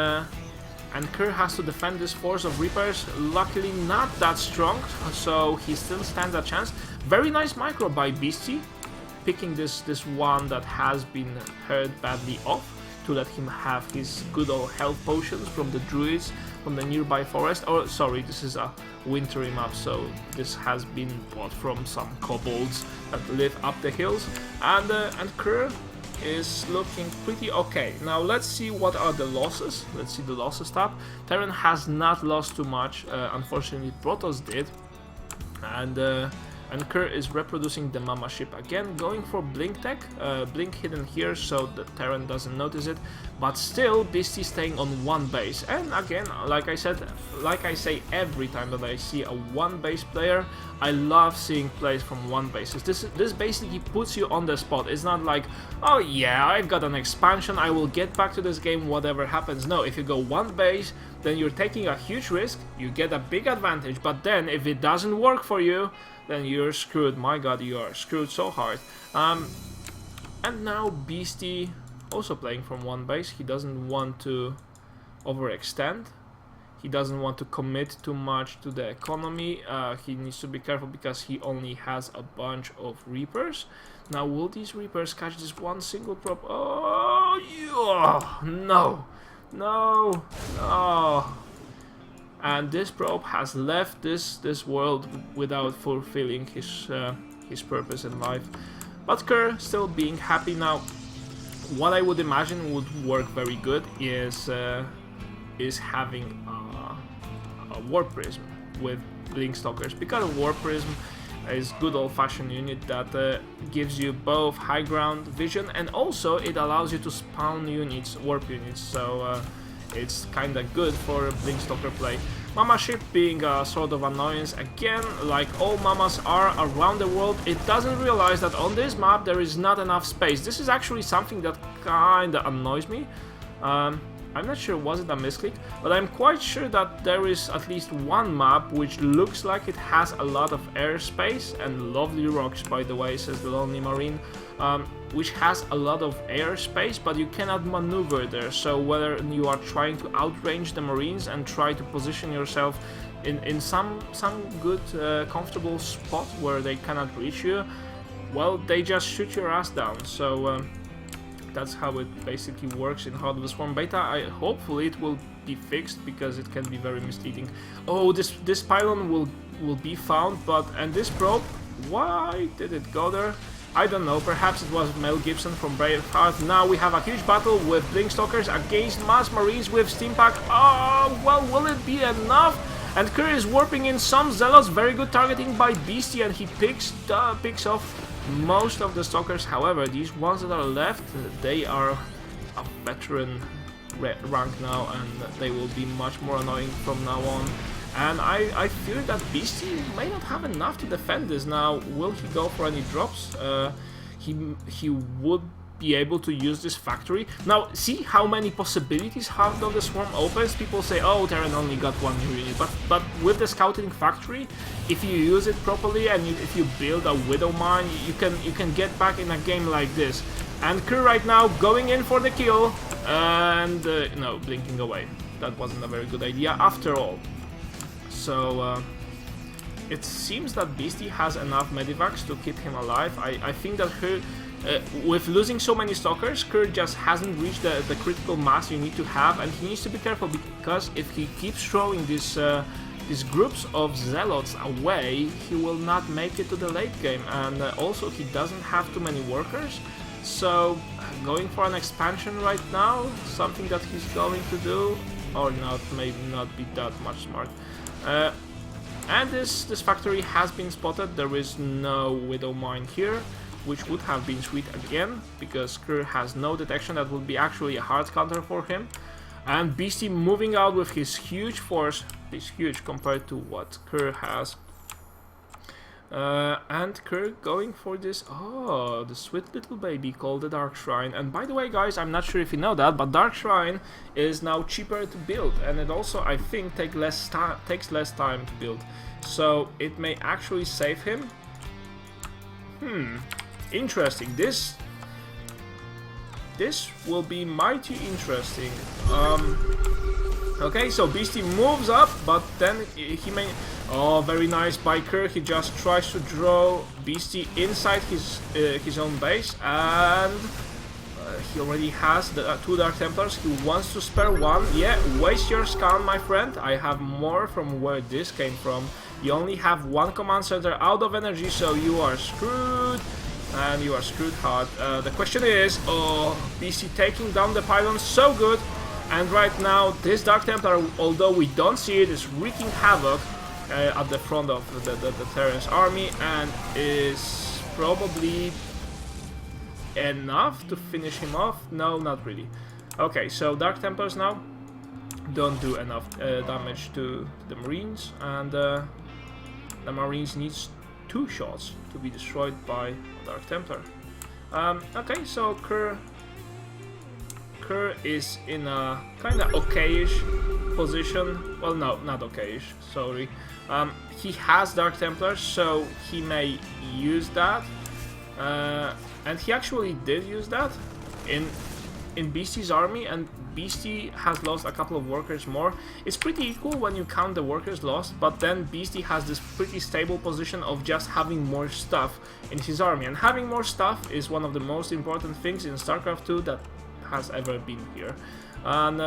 Kerr has to defend this force of Reapers. Luckily, not that strong, so he still stands a chance. Very nice micro by Beastie, picking this one that has been hurt badly off to let him have his good old health potions from the druids from the nearby forest. Oh, sorry, this is a wintry map, so this has been bought from some kobolds that live up the hills, and Kerr is looking pretty okay. Now let's see what are the losses. Let's see the losses tab. Terran has not lost too much. Unfortunately, Protoss did, and Kerr is reproducing the Mama ship again, going for Blink Tech. Blink hidden here so the Terran doesn't notice it, but still Beastie staying on one base. And again, like I say every time that I see a one base player, I love seeing plays from one bases. This basically puts you on the spot. It's not like, oh yeah, I've got an expansion, I will get back to this game whatever happens. No, if you go one base, then you're taking a huge risk, you get a big advantage, but then if it doesn't work for you, then you're screwed. My god, you are screwed so hard. And now Beastie also playing from one base. He doesn't want to overextend. he doesn't want to commit too much to the economy. He needs to be careful because he only has a bunch of Reapers. Now, will these Reapers catch this one single prop? Oh, yeah. No. No. No. And this probe has left this world without fulfilling his purpose in life. But Kerr still being happy now. What I would imagine would work very good is having a Warp Prism with Blink Stalkers, because a Warp Prism is good old-fashioned unit that gives you both high ground vision, and also it allows you to spawn units, warp units, so it's kinda good for Blink Stalker play. Mama ship being a sort of annoyance again, like all mamas are around the world. It doesn't realize that on this map there is not enough space. This is actually something that kinda annoys me. I'm not sure was it a misclick, but I'm quite sure that there is at least one map which looks like it has a lot of airspace and lovely rocks, by the way, says the Lonely Marine, which has a lot of airspace, but you cannot maneuver there. So whether you are trying to outrange the Marines and try to position yourself in some good comfortable spot where they cannot reach you, well, they just shoot your ass down. So that's how it basically works in Heart of the Swarm Beta. Hopefully it will be fixed, because it can be very misleading. Oh, this pylon will be found, and this probe, why did it go there? I don't know, perhaps it was Mel Gibson from Braveheart. Now we have a huge battle with Blink Stalkers against Mass Marines with Steam Pack. Oh, well, will it be enough? And Kerr is warping in some Zealots, very good targeting by Beastie, and he picks off most of the Stalkers. However, these ones that are left, they are a veteran rank now, and they will be much more annoying from now on. And I fear that Beastie may not have enough to defend this. Now, will he go for any drops? He would be able to use this factory. Now, see how many possibilities Heart of the Swarm opens. People say, oh, Terran only got one new unit, but with the scouting factory, if you use it properly and if you build a Widow Mine, you can get back in a game like this. And Kerr right now going in for the kill, and no, blinking away. That wasn't a very good idea after all. So it seems that Beastie has enough medivacs to keep him alive. I think that with losing so many Stalkers, Kerr just hasn't reached the critical mass you need to have, and he needs to be careful, because if he keeps throwing these groups of Zealots away, he will not make it to the late game, and also he doesn't have too many workers, so going for an expansion right now, something that he's going to do, or not, maybe not be that much smart. And this factory has been spotted. There is no Widow Mine here, which would have been sweet again, because Kerr has no detection. That would be actually a hard counter for him. And Beastie moving out with his huge force, is huge compared to what Kerr has. And Kerr going for this, oh, the sweet little baby called the Dark Shrine. And by the way, guys, I'm not sure if you know that, but Dark Shrine is now cheaper to build, and it also, I think, takes less time to build. So it may actually save him. Interesting. This will be mighty interesting. Okay, so Beastie moves up, but then he may... Oh, very nice by Kerr. He just tries to draw Beastie inside his own base, and he already has the two Dark Templars. He wants to spare one. Yeah, waste your scan, my friend. I have more from where this came from. You only have one command center out of energy, so you are screwed. And you are screwed hard. The question is, oh, Beastie taking down the pylon, so good. And right now, this Dark Templar, although we don't see it, is wreaking havoc at the front of the Terran's army, and is probably enough to finish him off. No, not really. Okay, so Dark Templars now don't do enough damage to the Marines, and the Marines needs 2 shots to be destroyed by Dark Templar. Okay, so Kerr is in a kind of okayish position. Well, no, not okayish, sorry. He has Dark Templars, so he may use that. And he actually did use that in Beastie's army, and Beasty has lost a couple of workers more. It's pretty equal when you count the workers lost, but then Beasty has this pretty stable position of just having more stuff in his army, and having more stuff is one of the most important things in StarCraft 2 that has ever been here. And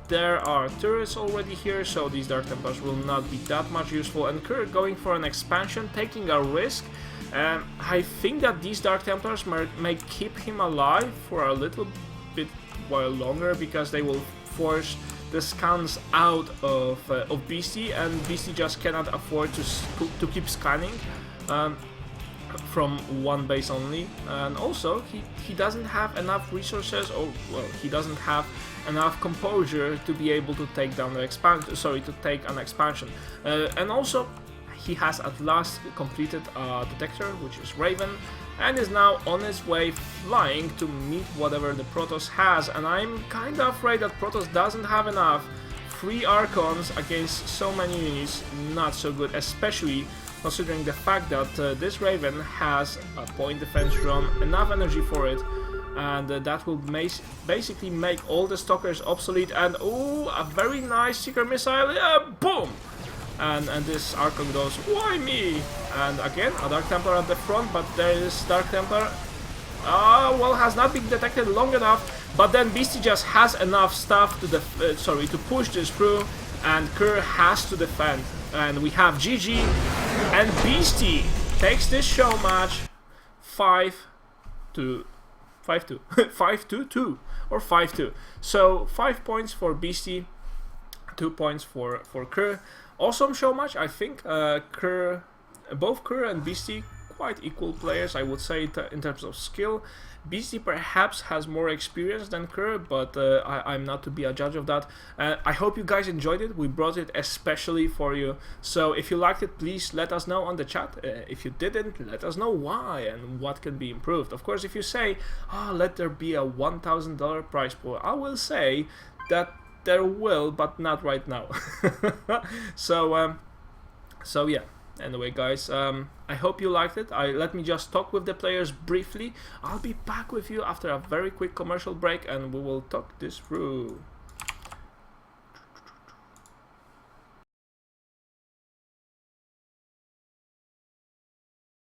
there are turrets already here, so these Dark Templars will not be that much useful, and Kerr going for an expansion, taking a risk. I think that these Dark Templars may keep him alive for a little bit while longer, because they will force the scans out of Beasty, and Beasty just cannot afford to keep scanning from one base only. And also he doesn't have enough resources, or well, he doesn't have enough composure to be able to take down the expansion. Sorry, to take an expansion. And also he has at last completed a detector, which is Raven, and is now on his way flying to meet whatever the Protoss has. And I'm kind of afraid that Protoss doesn't have enough. 3 Archons against so many units, not so good, especially considering the fact that this Raven has a point defense run, enough energy for it, and that will basically make all the Stalkers obsolete. And oh, a very nice Seeker Missile, boom! And this Archon goes, why me? And again, a Dark Templar at the front, but there is Dark Templar, well, has not been detected long enough, but then Beasty just has enough stuff to to push this through, and Kerr has to defend. And we have GG, and Beasty takes this show match 5-2, 5-2, or 5-2. So 5 points for Beasty, 2 points for Kerr. Awesome show match, I think. Both Kerr and Beasty quite equal players, I would say, in terms of skill. Beasty perhaps has more experience than Kerr, but I'm not to be a judge of that. I hope you guys enjoyed it. We brought it especially for you. So if you liked it, please let us know on the chat. If you didn't, let us know why and what can be improved. Of course, if you say, let there be a $1,000 prize pool, I will say that there will, but not right now. So yeah. Anyway, guys, I hope you liked it. Let me just talk with the players briefly. I'll be back with you after a very quick commercial break, and we will talk this through.